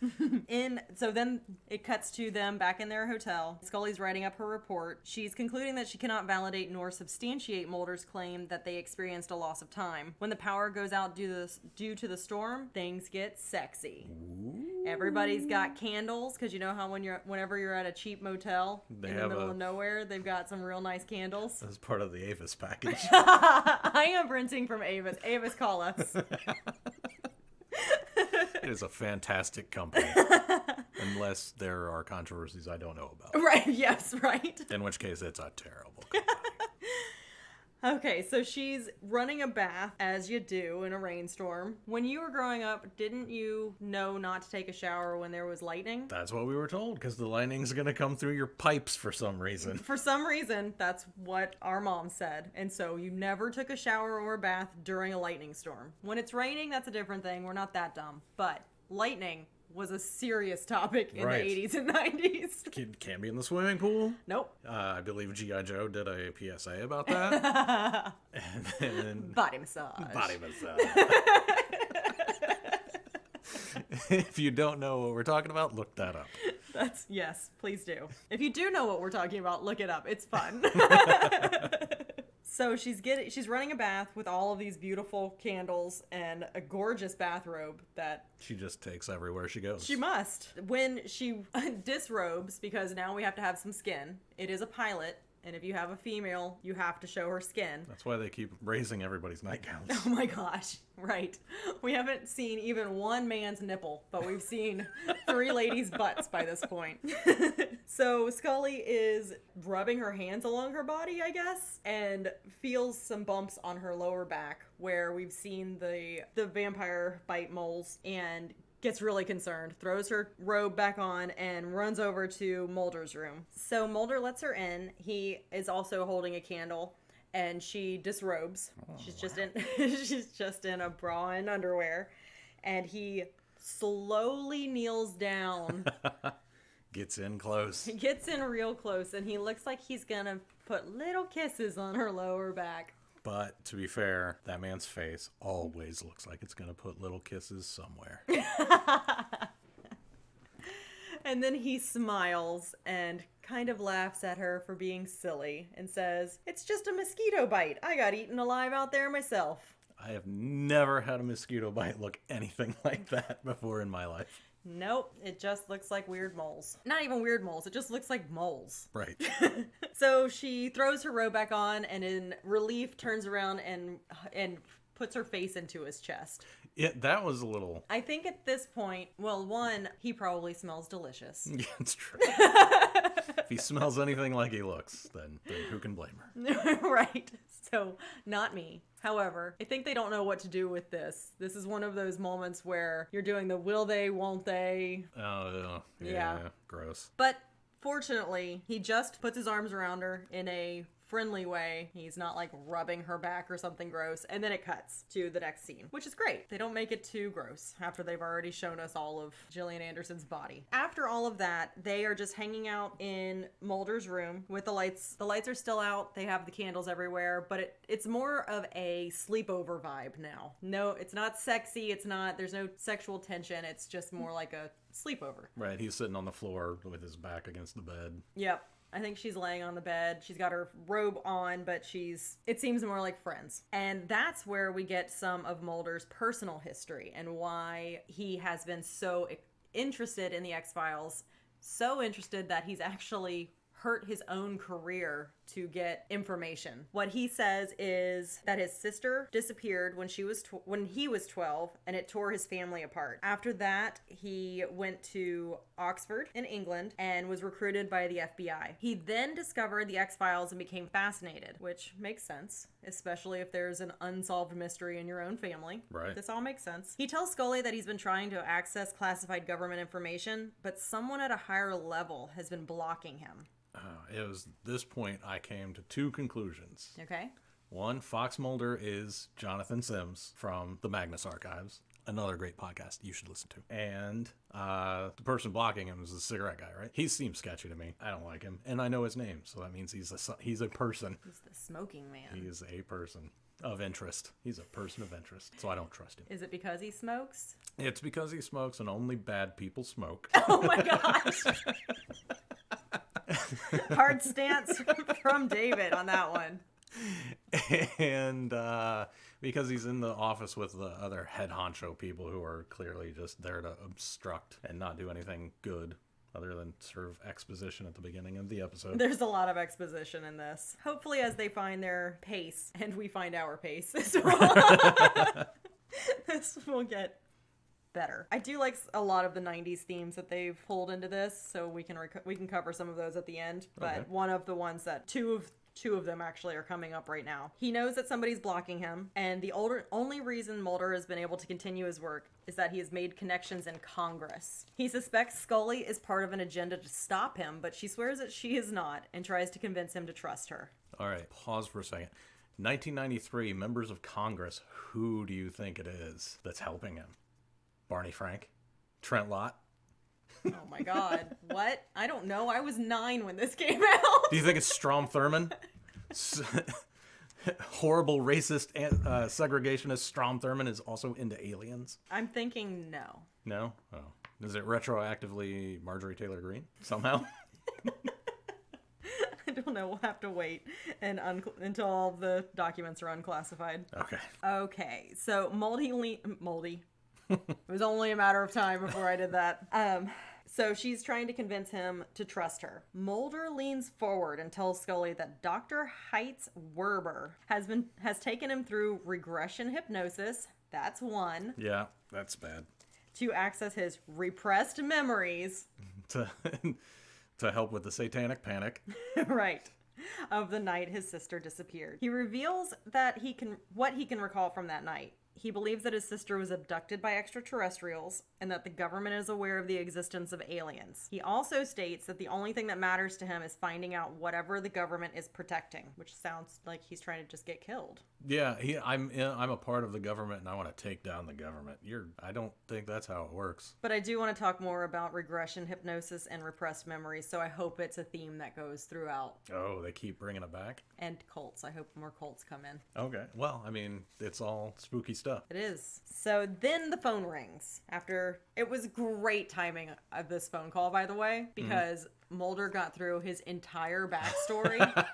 So then it cuts to them back in their hotel. Scully's writing up her report. She's concluding that she cannot validate nor substantiate Mulder's claim that they experienced a loss of time. When the power goes out due to the storm, things get sexy. Ooh. Everybody's got candles, because you know how whenever you're at a cheap motel in the middle of nowhere, they've got some real nice candles. That's part of the Avis package. I am renting from Avis. Avis, call us. It is a fantastic company. Unless there are controversies I don't know about. Right, yes, right. In which case, it's a terrible company. Okay, so she's running a bath, as you do in a rainstorm. When you were growing up, didn't you know not to take a shower when there was lightning? That's what we were told, because the lightning's going to come through your pipes for some reason. For some reason, that's what our mom said. And so you never took a shower or a bath during a lightning storm. When it's raining, that's a different thing. We're not that dumb. But lightning was a serious topic in the 80s and 90s. Can't be in the swimming pool. Nope. I believe G.I. Joe did a PSA about that. And then Body massage. Body massage. If you don't know what we're talking about, look that up. Yes, please do. If you do know what we're talking about, look it up. It's fun. So she's running a bath with all of these beautiful candles and a gorgeous bathrobe that she just takes everywhere she goes. She must. When she disrobes, because now we have to have some skin. It is a pilot, and if you have a female, you have to show her skin. That's why they keep raising everybody's nightgowns. Oh my gosh, right. We haven't seen even one man's nipple, but we've seen 3 ladies' butts by this point. So Scully is rubbing her hands along her body, I guess, and feels some bumps on her lower back where we've seen the vampire bite moles, and gets really concerned, throws her robe back on, and runs over to Mulder's room. So Mulder lets her in. He is also holding a candle, and she disrobes. She's just in a bra and underwear, and he slowly kneels down. Gets in close. He gets in real close, and he looks like he's gonna put little kisses on her lower back. But to be fair, that man's face always looks like it's going to put little kisses somewhere. And then he smiles and kind of laughs at her for being silly and says, "It's just a mosquito bite. I got eaten alive out there myself." I have never had a mosquito bite look anything like that before in my life. Nope, it just looks like weird moles. Not even weird moles, it just looks like moles. Right. So she throws her robe back on and in relief turns around and puts her face into his chest. Yeah, that was a little... I think at this point, well, one, he probably smells delicious. Yeah, it's true. If he smells anything like he looks, then who can blame her? Right. So, not me. However, I think they don't know what to do with this. This is one of those moments where you're doing the will they, won't they. Oh, yeah. Yeah. Gross. But fortunately, he just puts his arms around her in a friendly way. He's not like rubbing her back or something gross. And then it cuts to the next scene, which is great. They don't make it too gross after they've already shown us all of Gillian Anderson's body. After all of that, they are just hanging out in Mulder's room with the lights. The lights are still out. They have the candles everywhere, but it's more of a sleepover vibe now. No, it's not sexy. There's no sexual tension. It's just more like a sleepover. Right, he's sitting on the floor with his back against the bed. Yep. I think she's laying on the bed. She's got her robe on, but it seems more like friends. And that's where we get some of Mulder's personal history and why he has been so interested in the X-Files. So interested that he's actually hurt his own career to get information. What he says is that his sister disappeared when he was 12, and it tore his family apart. After that, he went to Oxford in England and was recruited by the FBI. He then discovered the X-Files and became fascinated, which makes sense, especially if there's an unsolved mystery in your own family. Right. This all makes sense. He tells Scully that he's been trying to access classified government information, but someone at a higher level has been blocking him. It was this point I came to two conclusions. Okay. One, Fox Mulder is Jonathan Sims from the Magnus Archives. Another great podcast you should listen to. And the person blocking him is the cigarette guy, right? He seems sketchy to me. I don't like him. And I know his name, so that means he's a person. He's the smoking man. He is a person of interest. He's a person of interest, so I don't trust him. Is it because he smokes? It's because he smokes, and only bad people smoke. Oh my gosh. Hard stance from David on that one. And because he's in the office with the other head honcho people who are clearly just there to obstruct and not do anything good other than serve exposition at the beginning of the episode. There's a lot of exposition in this. Hopefully as they find their pace and we find our pace, this will get better. I do like a lot of the 90s themes that they've pulled into this, so we can cover some of those at the end, but okay. One of the ones that two of them actually are coming up right now. He knows that somebody's blocking him, and the only reason Mulder has been able to continue his work is that he has made connections in Congress. He suspects Scully is part of an agenda to stop him, but she swears that she is not and tries to convince him to trust her. All right, pause for a second. 1993, members of Congress, who do you think it is that's helping him? Barney Frank? Trent Lott? Oh my god. What? I don't know. I was 9 when this came out. Do you think it's Strom Thurmond? Horrible racist segregationist Strom Thurmond is also into aliens? I'm thinking no. No? Oh. Is it retroactively Marjorie Taylor Greene somehow? I don't know. We'll have to wait until all the documents are unclassified. Okay. Okay. So Moldy. It was only a matter of time before I did that. So she's trying to convince him to trust her. Mulder leans forward and tells Scully that Dr. Heitz Werber has taken him through regression hypnosis. That's one. Yeah, that's bad. To access his repressed memories. To help with the satanic panic. Right. Of the night his sister disappeared. He reveals that what he can recall from that night. He believes that his sister was abducted by extraterrestrials and that the government is aware of the existence of aliens. He also states that the only thing that matters to him is finding out whatever the government is protecting, which sounds like he's trying to just get killed. Yeah, I'm a part of the government and I want to take down the government. I don't think that's how it works. But I do want to talk more about regression hypnosis and repressed memories, so I hope it's a theme that goes throughout. Oh, they keep bringing it back? And cults. I hope more cults come in. Okay. Well, I mean, it's all spooky stuff. It is. So then the phone rings. It was great timing of this phone call, by the way, because Mulder got through his entire backstory.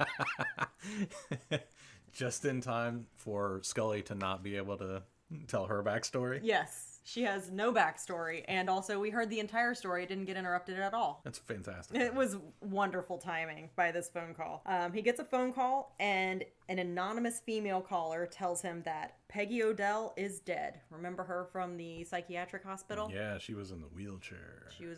Just in time for Scully to not be able to tell her backstory? Yes. She has no backstory. And also, we heard the entire story. It didn't get interrupted at all. That's fantastic. It was wonderful timing by this phone call. He gets a phone call, and an anonymous female caller tells him that Peggy Odell is dead. Remember her from the psychiatric hospital? Yeah, she was in the wheelchair. She was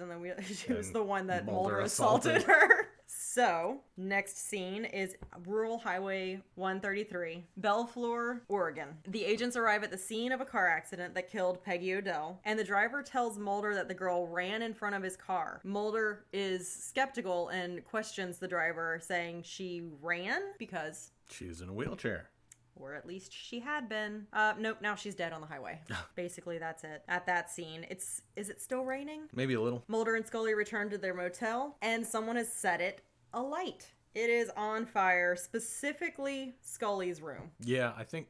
the one that Mulder assaulted her. So, next scene is Rural Highway 133, Bellflower, Oregon. The agents arrive at the scene of a car accident that killed Peggy Odell, and the driver tells Mulder that the girl ran in front of his car. Mulder is skeptical and questions the driver, saying she ran because she was in a wheelchair. Or at least she had been. Nope, now she's dead on the highway. Basically, that's it. At that scene, is it still raining? Maybe a little. Mulder and Scully return to their motel, and someone has set it alight. It is on fire, specifically Scully's room. Yeah, I think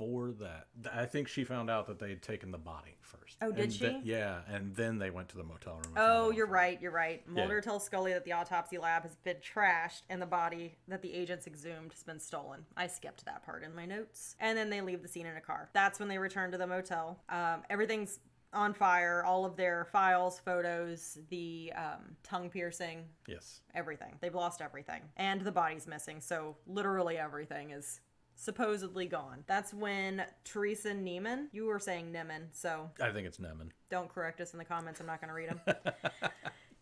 before that. I think she found out that they had taken the body first. Oh, did she? Yeah, and then they went to the motel room. Oh, you're right. Mulder tells Scully that the autopsy lab has been trashed and the body that the agents exhumed has been stolen. I skipped that part in my notes. And then they leave the scene in a car. That's when they return to the motel. Everything's on fire. All of their files, photos, the tongue piercing. Yes. Everything. They've lost everything. And the body's missing. So literally everything is supposedly gone. That's when Teresa Neiman, you were saying Neman, so I think it's Neman. Don't correct us in the comments. I'm not going to read them.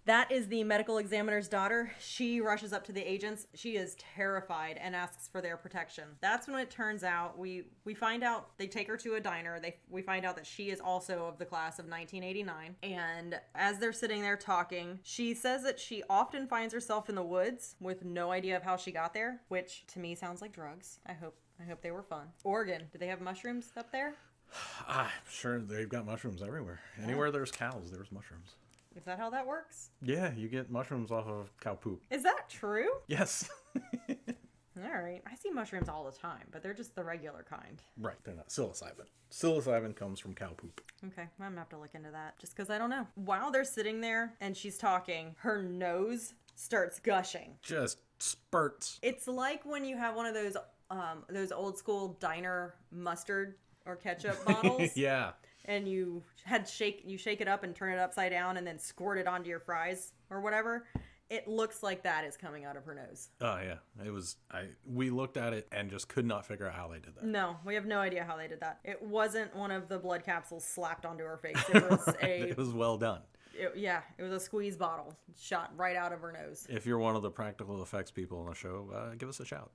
That is the medical examiner's daughter. She rushes up to the agents. She is terrified and asks for their protection. That's when it turns out, we find out, they take her to a diner. We find out that she is also of the class of 1989. And as they're sitting there talking, she says that she often finds herself in the woods with no idea of how she got there, which to me sounds like drugs. I hope they were fun. Oregon, do they have mushrooms up there? I'm sure they've got mushrooms everywhere. Anywhere there's cows, there's mushrooms. Is that how that works? Yeah, you get mushrooms off of cow poop. Is that true? Yes. All right. I see mushrooms all the time, but they're just the regular kind. Right, they're not. Psilocybin. Psilocybin comes from cow poop. Okay, I'm gonna have to look into that just because I don't know. While they're sitting there and she's talking, her nose starts gushing. Just spurts. It's like when you have one of those old school diner mustard or ketchup bottles. Yeah. And you shake it up and turn it upside down and then squirt it onto your fries or whatever. It looks like that is coming out of her nose. Oh yeah, it was. We looked at it and just could not figure out how they did that. No, we have no idea how they did that. It wasn't one of the blood capsules slapped onto her face. It was Right. It was well done. It was a squeeze bottle shot right out of her nose. If you're one of the practical effects people on the show, give us a shout.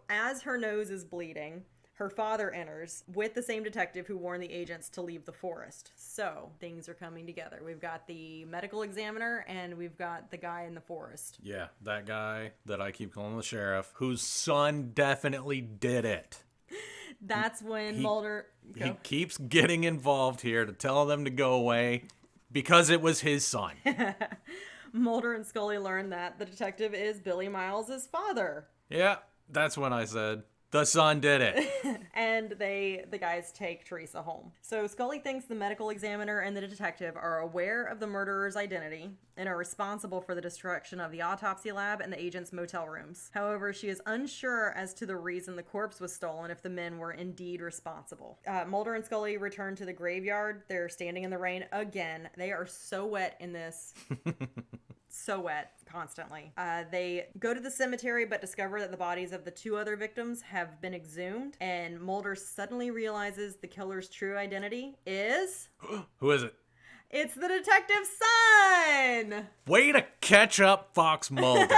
As her nose is bleeding, her father enters with the same detective who warned the agents to leave the forest. So things are coming together. We've got the medical examiner and we've got the guy in the forest. Yeah, that guy that I keep calling the sheriff, whose son definitely did it. That's when Mulder... He keeps getting involved here to tell them to go away because it was his son. Mulder and Scully learn that the detective is Billy Miles' father. Yeah, that's when I said... The son did it. And the guys take Teresa home. So Scully thinks the medical examiner and the detective are aware of the murderer's identity and are responsible for the destruction of the autopsy lab and the agent's motel rooms. However, she is unsure as to the reason the corpse was stolen if the men were indeed responsible. Mulder and Scully return to the graveyard. They're standing in the rain again. They are so wet in this. So wet constantly. They go to the cemetery but discover that the bodies of the two other victims have been exhumed, and Mulder suddenly realizes the killer's true identity is... Who is it? It's the detective's son! Way to catch up, Fox Mulder.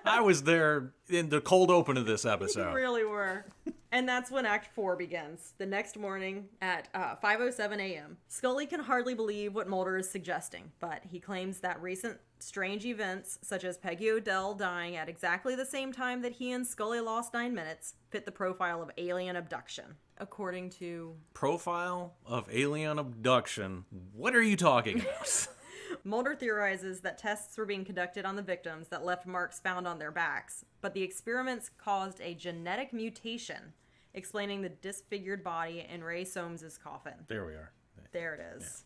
I was there in the cold open of this episode. You really were. And that's when Act 4 begins. The next morning at 5:07 a.m. Scully can hardly believe what Mulder is suggesting, but he claims that recent strange events, such as Peggy Odell dying at exactly the same time that he and Scully lost 9 minutes, fit the profile of alien abduction. According to... Profile of alien abduction? What are you talking about? Mulder theorizes that tests were being conducted on the victims that left marks found on their backs, but the experiments caused a genetic mutation, explaining the disfigured body in Ray Soames' coffin. There we are. There it is. Yeah.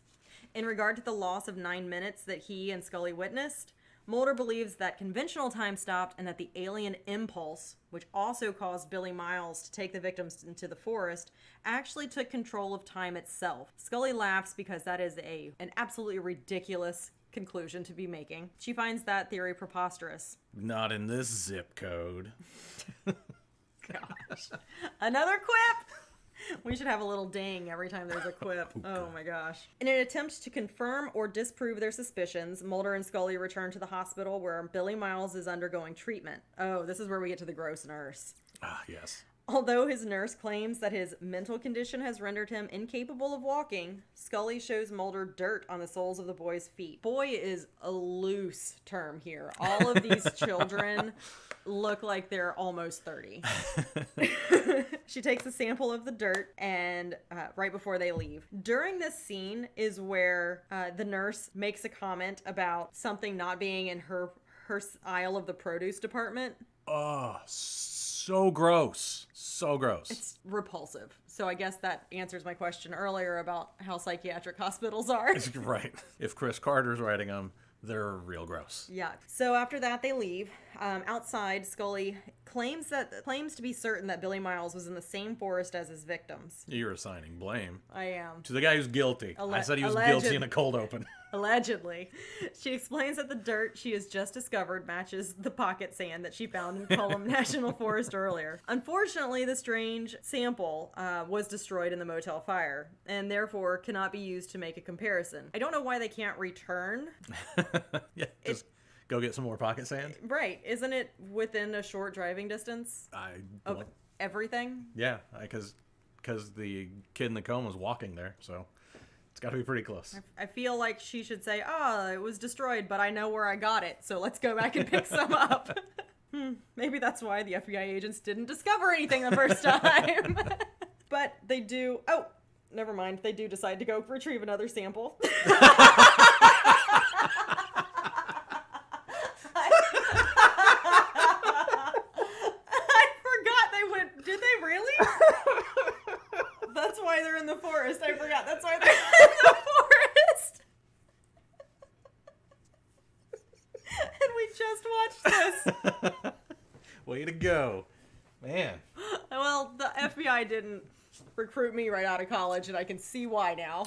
In regard to the loss of 9 minutes that he and Scully witnessed, Mulder believes that conventional time stopped and that the alien impulse, which also caused Billy Miles to take the victims into the forest, actually took control of time itself. Scully laughs because that is an absolutely ridiculous conclusion to be making. She finds that theory preposterous. Not in this zip code. Gosh. Another quip! We should have a little ding every time there's a quip. Oh my gosh. In an attempt to confirm or disprove their suspicions, Mulder and Scully return to the hospital where Billy Miles is undergoing treatment. Oh, this is where we get to the gross nurse. Ah, yes. Although his nurse claims that his mental condition has rendered him incapable of walking, Scully shows Mulder dirt on the soles of the boy's feet. Boy is a loose term here. All of these children look like they're almost 30. She takes a sample of the dirt and right before they leave. During this scene is where the nurse makes a comment about something not being in her aisle of the produce department. Oh, so gross. So gross. It's repulsive. So I guess that answers my question earlier about how psychiatric hospitals are. Right. If Chris Carter's writing them, they're real gross. Yeah. So after that, they leave. Outside, Scully claims to be certain that Billy Miles was in the same forest as his victims. You're assigning blame I am. to the guy who's guilty. I said he was guilty in a cold open. Allegedly. She explains that the dirt she has just discovered matches the pocket sand that she found in Cullum National Forest earlier. Unfortunately, the strange sample was destroyed in the motel fire, and therefore cannot be used to make a comparison. I don't know why they can't return. Yeah, just go get some more pocket sand. Right. Isn't it within a short driving distance of everything? Yeah, because the kid in the coma was walking there, so it's got to be pretty close. I feel like she should say, it was destroyed, but I know where I got it, so let's go back and pick some up. Maybe that's why the FBI agents didn't discover anything the first time. But they do... Oh, never mind. They do decide to go retrieve another sample. Did they really? That's why they're in the forest. I forgot. That's why they're in the forest. And we just watched this. Way to go. Man. Well, the FBI didn't recruit me right out of college, and I can see why now.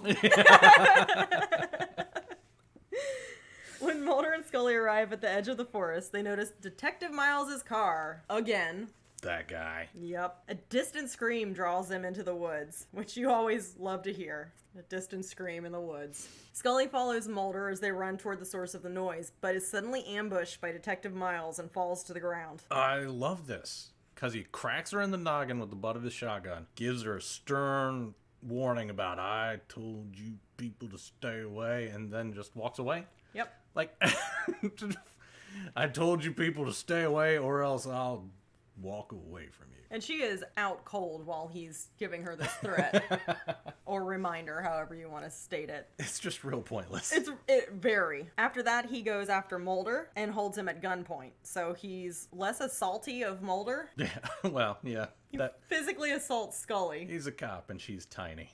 When Mulder and Scully arrive at the edge of the forest, they notice Detective Miles' car again. That guy. Yep. A distant scream draws them into the woods, which you always love to hear. A distant scream in the woods. Scully follows Mulder as they run toward the source of the noise, but is suddenly ambushed by Detective Miles and falls to the ground. I love this, because he cracks her in the noggin with the butt of his shotgun, gives her a stern warning about, I told you people to stay away, and then just walks away. Yep. Like, I told you people to stay away, or else I'll walk away from you. And she is out cold while he's giving her this threat. Or reminder, however you want to state it. It's just real pointless. It very. After that, he goes after Mulder and holds him at gunpoint. So he's less assaulty of Mulder. Yeah, well, yeah. He physically assaults Scully. He's a cop and she's tiny.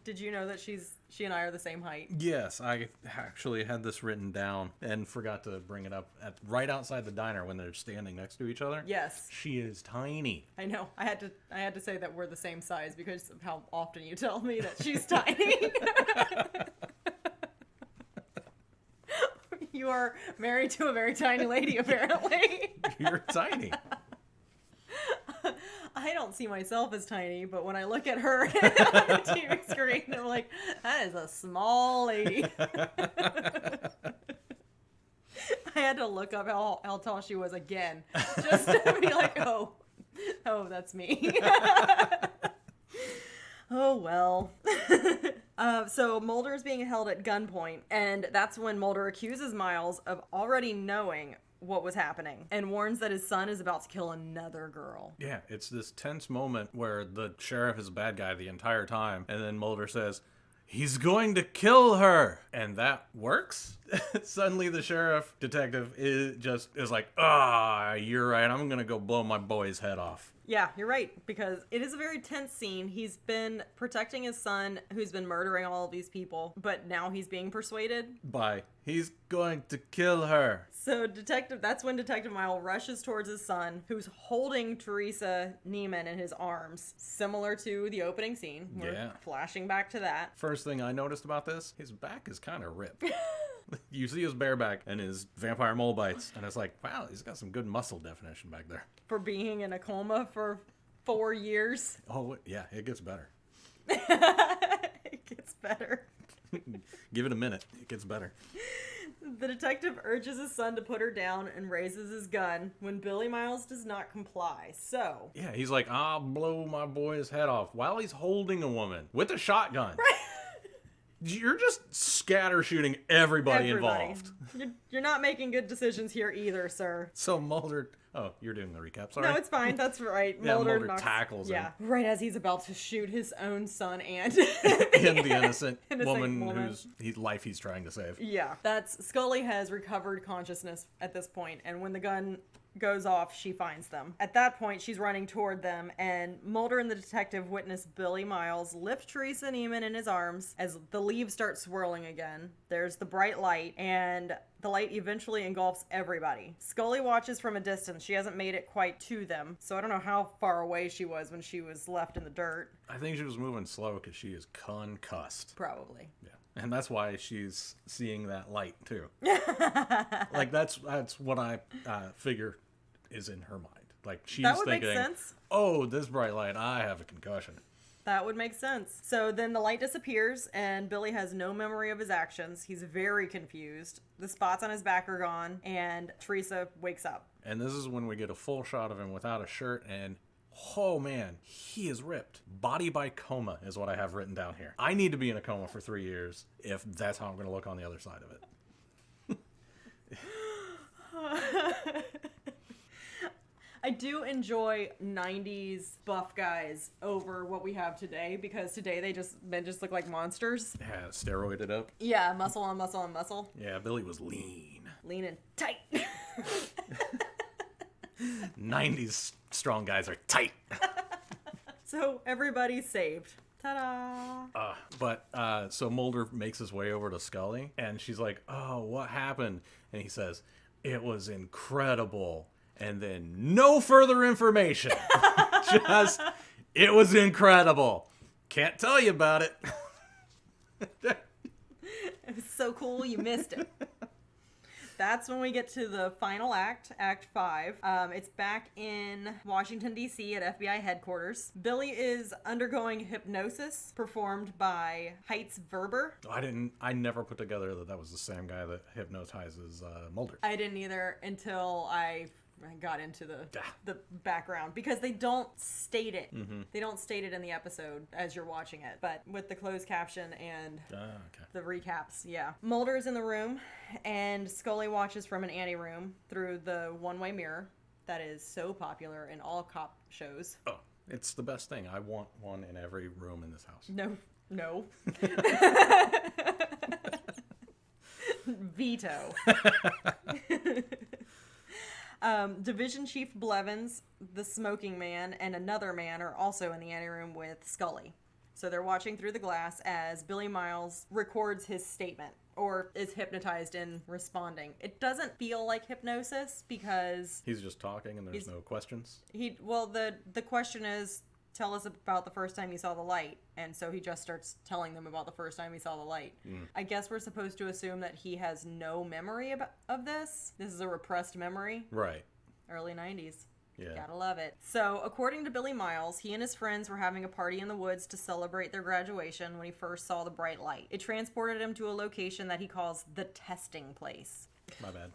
Did you know that she and I are the same height? Yes, I actually had this written down and forgot to bring it up right outside the diner when they're standing next to each other. Yes. She is tiny. I know. I had to say that we're the same size because of how often you tell me that she's tiny. You are married to a very tiny lady, apparently. You're tiny. I don't see myself as tiny, but when I look at her on the TV screen, I'm like, that is a small lady. I had to look up how tall she was again, just to be like, oh, that's me. Oh, well. So Mulder is being held at gunpoint, and that's when Mulder accuses Miles of already knowing what was happening and warns that his son is about to kill another girl. Yeah, it's this tense moment where the sheriff is a bad guy the entire time, and then Mulder says, he's going to kill her, and that works. Suddenly the sheriff detective is like, you're right, I'm gonna go blow my boy's head off. Yeah, you're right, because it is a very tense scene. He's been protecting his son, who's been murdering all of these people, but now he's being persuaded. He's going to kill her. So that's when Detective Miles rushes towards his son, who's holding Teresa Neiman in his arms, similar to the opening scene. We're flashing back to that. First thing I noticed about this, his back is kind of ripped. You see his bare back and his vampire mole bites, and it's like, wow, he's got some good muscle definition back there. For being in a coma for 4 years. Oh, yeah, it gets better. It gets better. Give it a minute. It gets better. The detective urges his son to put her down and raises his gun when Billy Miles does not comply. So... yeah, he's like, I'll blow my boy's head off while he's holding a woman with a shotgun. Right. You're just scatter shooting everybody involved. You're not making good decisions here either, sir. So Mulder... Oh, you're doing the recap, sorry. No, it's fine. That's right. Mulder tackles him. Yeah, right as he's about to shoot his own son and the innocent woman whose life he's trying to save. Yeah. Scully has recovered consciousness at this point, and when the gun goes off, she finds them. At that point, she's running toward them, and Mulder and the detective witness Billy Miles lift Teresa Neiman in his arms as the leaves start swirling again. There's the bright light, and the light eventually engulfs everybody. Scully watches from a distance. She hasn't made it quite to them, so I don't know how far away she was when she was left in the dirt. I think she was moving slow because she is concussed. Probably. Yeah. And that's why she's seeing that light, too. Like, that's what I figure is in her mind. Like, she's That would thinking, make sense. oh, this bright light, I have a concussion. That would make sense. So then the light disappears, and Billy has no memory of his actions. He's very confused. The spots on his back are gone, and Teresa wakes up. And this is when we get a full shot of him without a shirt, and oh man, he is ripped. Body by coma is what I have written down here. I need to be in a coma for 3 years if that's how I'm going to look on the other side of it. I do enjoy 90s buff guys over what we have today, because today men just look like monsters. Yeah, steroided up. Yeah, muscle on muscle on muscle. Yeah, Billy was lean. Lean and tight. 90s strong guys are tight. So everybody's saved. Ta-da! So Mulder makes his way over to Scully, and she's like, oh, what happened? And he says, it was incredible. And then no further information. Just, it was incredible. Can't tell you about it. It was so cool you missed it. That's when we get to the final act, Act 5. It's back in Washington, D.C. at FBI headquarters. Billy is undergoing hypnosis performed by Heitz Verber. I never put together that was the same guy that hypnotizes Mulder. I didn't either until I got into the background, because they don't state it. Mm-hmm. They don't state it in the episode as you're watching it, but with the closed caption and the recaps, yeah. Mulder is in the room, and Scully watches from an anteroom through the one-way mirror that is so popular in all cop shows. Oh, it's the best thing. I want one in every room in this house. No. Veto. Division Chief Blevins, the smoking man, and another man are also in the anteroom with Scully. So they're watching through the glass as Billy Miles records his statement, or is hypnotized in responding. It doesn't feel like hypnosis because he's just talking and there's no questions. The question is, tell us about the first time you saw the light. And so he just starts telling them about the first time he saw the light. I guess we're supposed to assume that he has no memory of this. This is a repressed memory. Right. Early 90s. Yeah. Gotta love it. So, according to Billy Miles, he and his friends were having a party in the woods to celebrate their graduation when he first saw the bright light. It transported him to a location that he calls the testing place. My bad.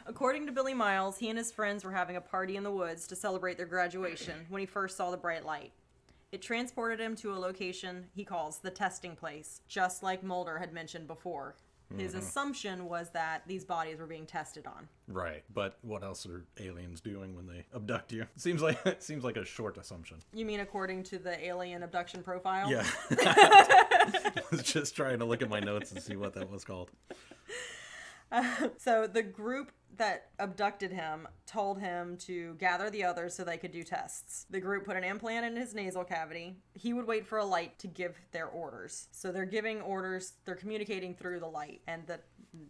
According to Billy Miles, he and his friends were having a party in the woods to celebrate their graduation when he first saw the bright light. It transported him to a location he calls the testing place, just like Mulder had mentioned before. His assumption was that these bodies were being tested on. Right, but what else are aliens doing when they abduct you? It seems like a short assumption. You mean according to the alien abduction profile? Yeah. I was just trying to look at my notes and see what that was called. So the group that abducted him told him to gather the others so they could do tests. The group put an implant in his nasal cavity. He would wait for a light to give their orders. So they're giving orders, they're communicating through the light and the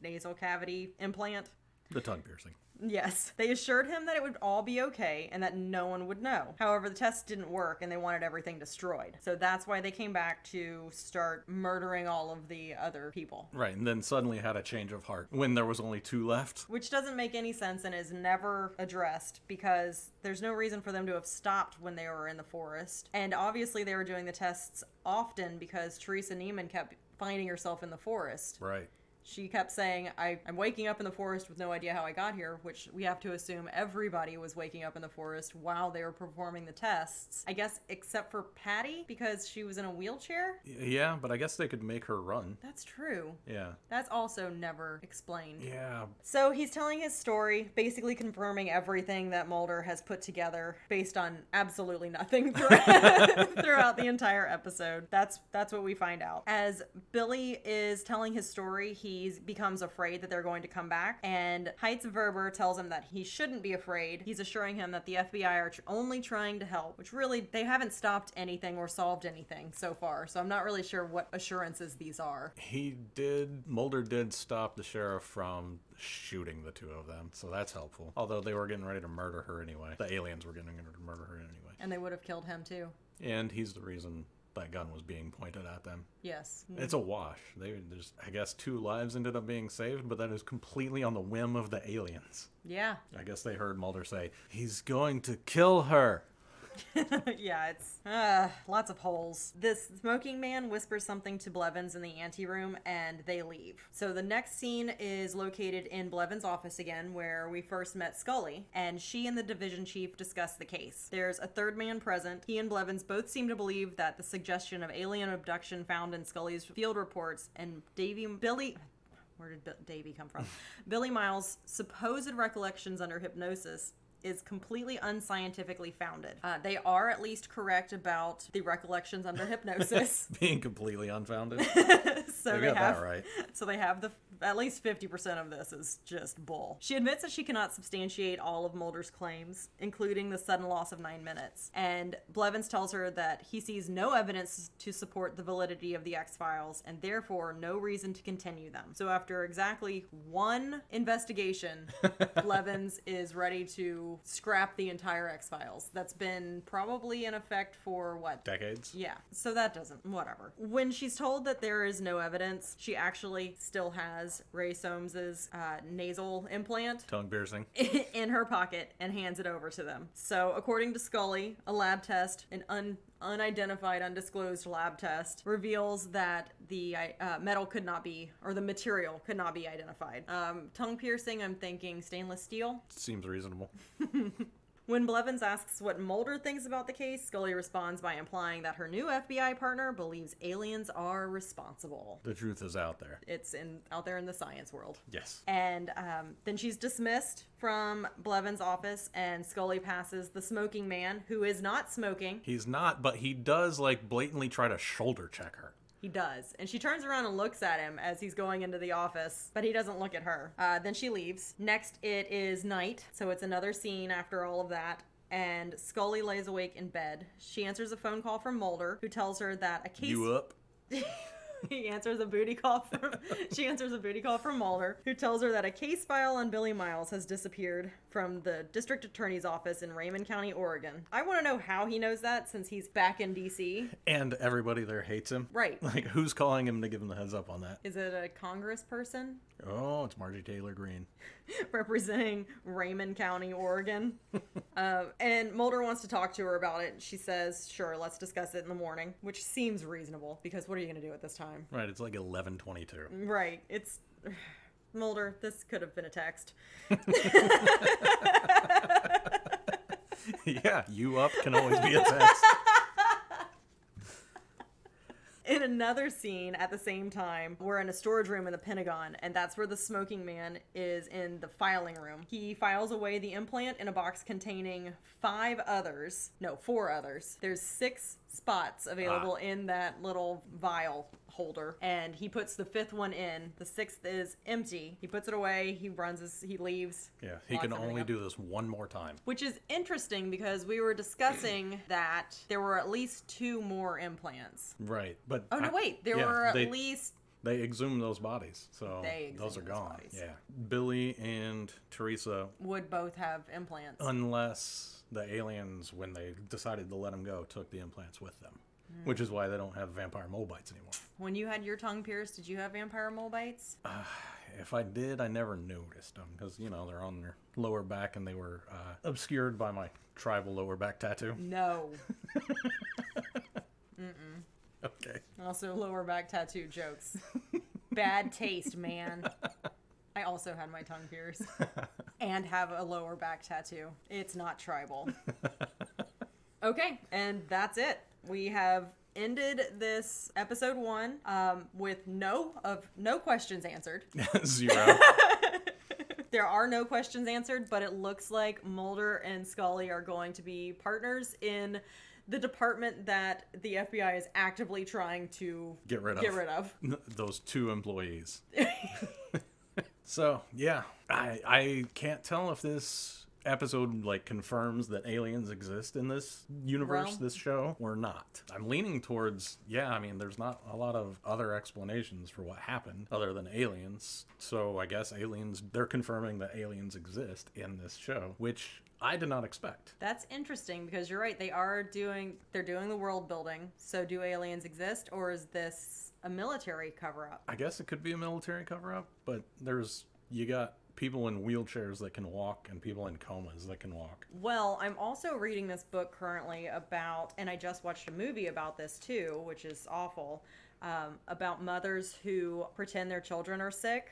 nasal cavity implant. The tongue piercing. Yes. They assured him that it would all be okay and that no one would know. However, the test didn't work and they wanted everything destroyed. So that's why they came back to start murdering all of the other people. Right, and then suddenly had a change of heart when there was only 2 left. Which doesn't make any sense and is never addressed because there's no reason for them to have stopped when they were in the forest. And obviously they were doing the tests often because Teresa Neiman kept finding herself in the forest. Right. She kept saying, I'm waking up in the forest with no idea how I got here, which we have to assume everybody was waking up in the forest while they were performing the tests. I guess except for Patty, because she was in a wheelchair? Yeah, but I guess they could make her run. That's true. Yeah. That's also never explained. Yeah. So he's telling his story, basically confirming everything that Mulder has put together based on absolutely nothing throughout the entire episode. That's what we find out. As Billy is telling his story, he he becomes afraid that they're going to come back, and Heitz Verber tells him that he shouldn't be afraid. He's assuring him that the FBI are only trying to help, which really, they haven't stopped anything or solved anything so far, so I'm not really sure what assurances these are. Mulder did stop the sheriff from shooting the two of them, so that's helpful. Although they were getting ready to murder her anyway. The aliens were getting ready to murder her anyway. And they would have killed him too. And he's the reason that gun was being pointed at them. Yes. It's a wash. There's, I guess, 2 lives ended up being saved, but that is completely on the whim of the aliens. Yeah. I guess they heard Mulder say, he's going to kill her. Yeah, it's lots of holes. This smoking man whispers something to Blevins in the anteroom, and they leave. So the next scene is located in Blevins' office again, where we first met Scully, and she and the division chief discuss the case. There's a third man present. He and Blevins both seem to believe that the suggestion of alien abduction found in Scully's field reports and where did Davy come from? Billy Miles' supposed recollections under hypnosis is completely unscientifically founded. They are at least correct about the recollections under hypnosis. Being completely unfounded. So they got that right. So they have at least 50% of this is just bull. She admits that she cannot substantiate all of Mulder's claims, including the sudden loss of 9 minutes. And Blevins tells her that he sees no evidence to support the validity of the X-Files, and therefore no reason to continue them. So after exactly 1 investigation, Blevins is ready to scrap the entire X-Files. That's been probably in effect for what? Decades? Yeah. So that doesn't, whatever. When she's told that there is no evidence, she actually still has Ray Soames's nasal implant. Tongue piercing. In her pocket and hands it over to them. So according to Scully, a lab test, an unidentified, undisclosed lab test, reveals that the metal could not be, or the material could not be identified. Tongue piercing, I'm thinking stainless steel. Seems reasonable. When Blevins asks what Mulder thinks about the case, Scully responds by implying that her new FBI partner believes aliens are responsible. The truth is out there. It's out there in the science world. Yes. And then she's dismissed from Blevins' office, and Scully passes the smoking man, who is not smoking. He's not, but he does, like, blatantly try to shoulder check her. He does. And she turns around and looks at him as he's going into the office, but he doesn't look at her. Then she leaves. Next, it is night, so it's another scene after all of that. And Scully lays awake in bed. She answers a phone call from Mulder, who tells her that a case... You up? She answers a booty call from Mulder, who tells her that a case file on Billy Miles has disappeared from the district attorney's office in Raymond County, Oregon. I want to know how he knows that, since he's back in DC. And everybody there hates him. Right. Like, who's calling him to give him the heads up on that? Is it a congressperson? Oh, it's Margie Taylor Greene. Representing Raymond County, Oregon. And Mulder wants to talk to her about it. She says, sure, let's discuss it in the morning, which seems reasonable, because what are you going to do at this time? Right, it's like 11:22. Right, it's... Mulder, this could have been a text. Yeah, you up can always be a text. In another scene at the same time, we're in a storage room in the Pentagon, and that's where the smoking man is in the filing room. He files away the implant in a box containing 4 others. There's 6 spots available in that little vial holder, and he puts the 5th one in. The 6th is empty. He puts it away, he leaves. Yeah, he can only do this one more time. Which is interesting, because we were discussing that there were at least 2 more implants. Right, but... Oh, no, wait. There were at least... They exhumed those bodies, so those are gone. Bodies. Yeah. Billy and Teresa... would both have implants. Unless the aliens, when they decided to let them go, took the implants with them. Which is why they don't have vampire mole bites anymore. When you had your tongue pierced, did you have vampire mole bites? If I did, I never noticed them. Because, they're on their lower back, and they were obscured by my tribal lower back tattoo. No. Okay. Also, lower back tattoo jokes. Bad taste, man. I also had my tongue pierced. And have a lower back tattoo. It's not tribal. Okay, and that's it. We have ended this episode 1 with no questions answered. 0. There are no questions answered, but it looks like Mulder and Scully are going to be partners in the department that the FBI is actively trying to Get rid of. Those 2 employees. So, yeah. I can't tell if this episode like confirms that aliens exist in this universe, this show, or not. I'm leaning towards, I mean, there's not a lot of other explanations for what happened other than aliens. So I guess they're confirming that aliens exist in this show, which I did not expect. That's interesting because you're right. They're doing the world building. So do aliens exist, or is this a military cover-up? I guess it could be a military cover-up, but you got people in wheelchairs that can walk and people in comas that can walk. Well, I'm also reading this book currently about, and I just watched a movie about this too, which is awful, about mothers who pretend their children are sick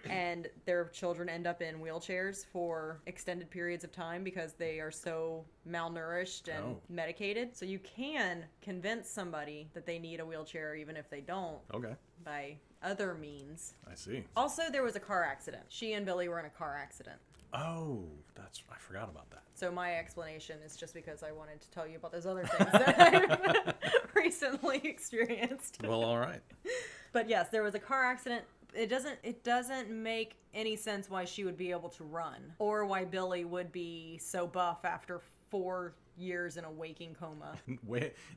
and their children end up in wheelchairs for extended periods of time because they are so malnourished and medicated. So you can convince somebody that they need a wheelchair even if they don't. Okay. By other means. I see. Also, there was a car accident. She and Billy were in a car accident. Oh, I forgot about that. So my explanation is just because I wanted to tell you about those other things that I've recently experienced. Well, all right. But yes, there was a car accident. It doesn't make any sense why she would be able to run or why Billy would be so buff after 4 years in a waking coma.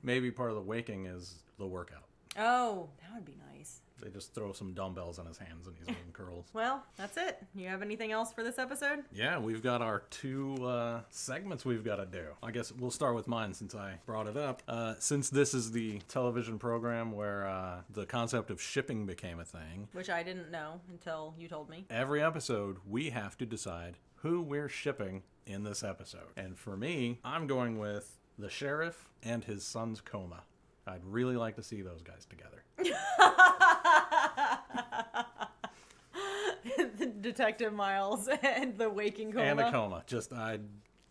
Maybe part of the waking is the workout. Oh, that would be nice. They just throw some dumbbells in his hands and he's doing curls. Well, that's it. You have anything else for this episode? Yeah, we've got our 2 segments we've got to do. I guess we'll start with mine since I brought it up. Since this is the television program where the concept of shipping became a thing. Which I didn't know until you told me. Every episode, we have to decide who we're shipping in this episode. And for me, I'm going with the sheriff and his son's coma. I'd really like to see those guys together. Detective Miles and the waking coma. And a coma. Just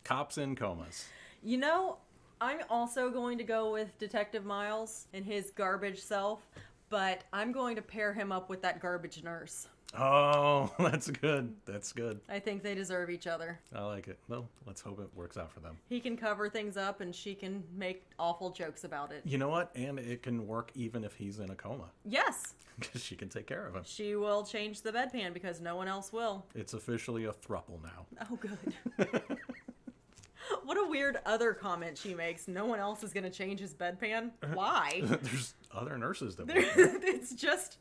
cops in comas. You know, I'm also going to go with Detective Miles and his garbage self, but I'm going to pair him up with that garbage nurse. Oh, that's good. That's good. I think they deserve each other. I like it. Well, let's hope it works out for them. He can cover things up and she can make awful jokes about it. You know what? And it can work even if he's in a coma. Yes. Because she can take care of him. She will change the bedpan because no one else will. It's officially a throuple now. Oh, good. What a weird other comment she makes. No one else is going to change his bedpan. Why? There's other nurses that work.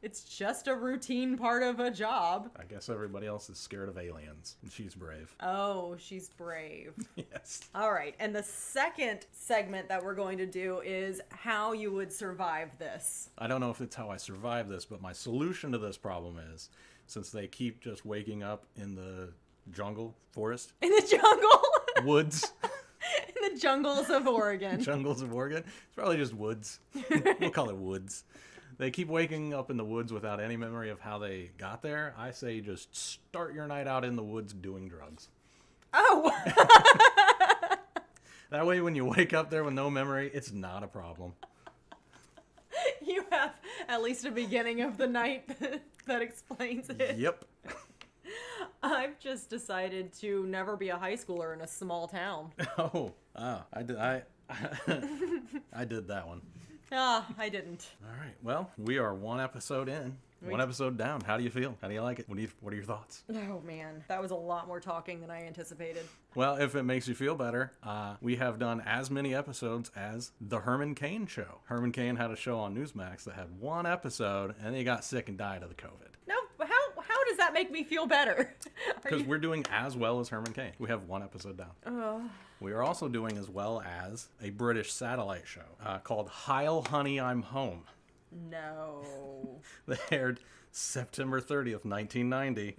It's just a routine part of a job. I guess everybody else is scared of aliens. And she's brave. Oh, she's brave. Yes. All right. And the second segment that we're going to do is how you would survive this. I don't know if it's how I survive this, but my solution to this problem is, since they keep just waking up in the forest. In the jungle? Woods. In the jungles of Oregon. Jungles of Oregon. It's probably just woods. We'll call it woods. They keep waking up in the woods without any memory of how they got there. I say just start your night out in the woods doing drugs. Oh. That way when you wake up there with no memory, it's not a problem. You have at least a beginning of the night that explains it. Yep. I've just decided to never be a high schooler in a small town. I did that one. I didn't. All right. Well, we are 1 episode in. 1 episode down. How do you feel? How do you like it? What are your thoughts? Oh, man. That was a lot more talking than I anticipated. Well, if it makes you feel better, we have done as many episodes as The Herman Cain Show. Herman Cain had a show on Newsmax that had 1 episode, and he got sick and died of the COVID. No, how does that make me feel better? Because we're doing as well as Herman Cain. We have 1 episode down. We are also doing as well as a British satellite show called Heil Honey, I'm Home. No. That aired September 30th, 1990.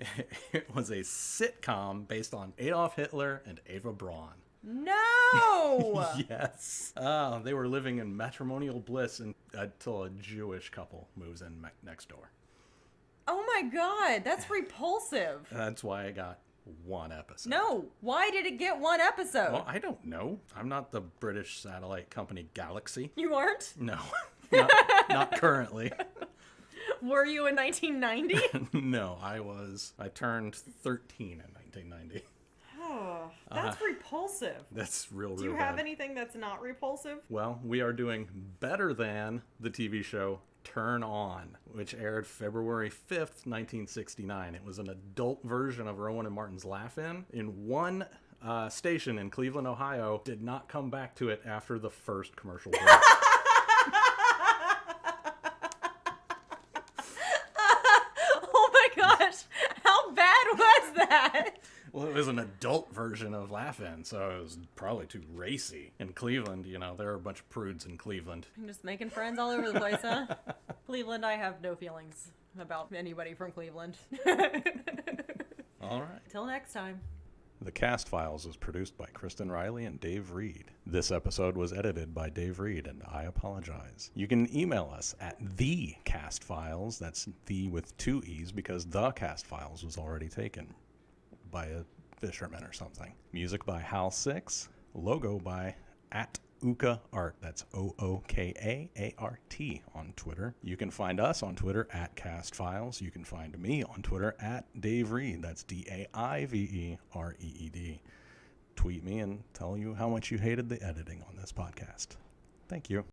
It was a sitcom based on Adolf Hitler and Eva Braun. No! Yes. They were living in matrimonial bliss until a Jewish couple moves in next door. Oh my god, that's repulsive. That's why I got 1 episode. No, why did it get 1 episode? Well, I don't know. I'm not the British satellite company Galaxy. You aren't? No, not currently. Were you in 1990? No, I turned 13 in 1990. Oh, that's repulsive. That's real Do you bad. have anything that's not repulsive? Well, we are doing better than the TV show Turn On, which aired February 5th, 1969. It was an adult version of Rowan and Martin's Laugh-In. In one station in Cleveland, Ohio, did not come back to it after the first commercial break. Oh my gosh, how bad was that? Well, it was an adult version of Laugh-In, so it was probably too racy. In Cleveland, you know, there are a bunch of prudes in Cleveland. I'm just making friends all over the place, huh? Cleveland, I have no feelings about anybody from Cleveland. All right. Till next time. The Cast Files was produced by Kristen Riley and Dave Reed. This episode was edited by Dave Reed, and I apologize. You can email us at thecastfiles, that's the with 2 E's, because the Cast Files was already taken by a fisherman or something. Music by Hal6, logo by @UkaArt, that's OOKAART on Twitter. You can find us on Twitter @CastFiles. You can find me on Twitter @Dave Reed, that's DAIVEREED. Tweet me and tell you how much you hated the editing on this podcast. Thank you.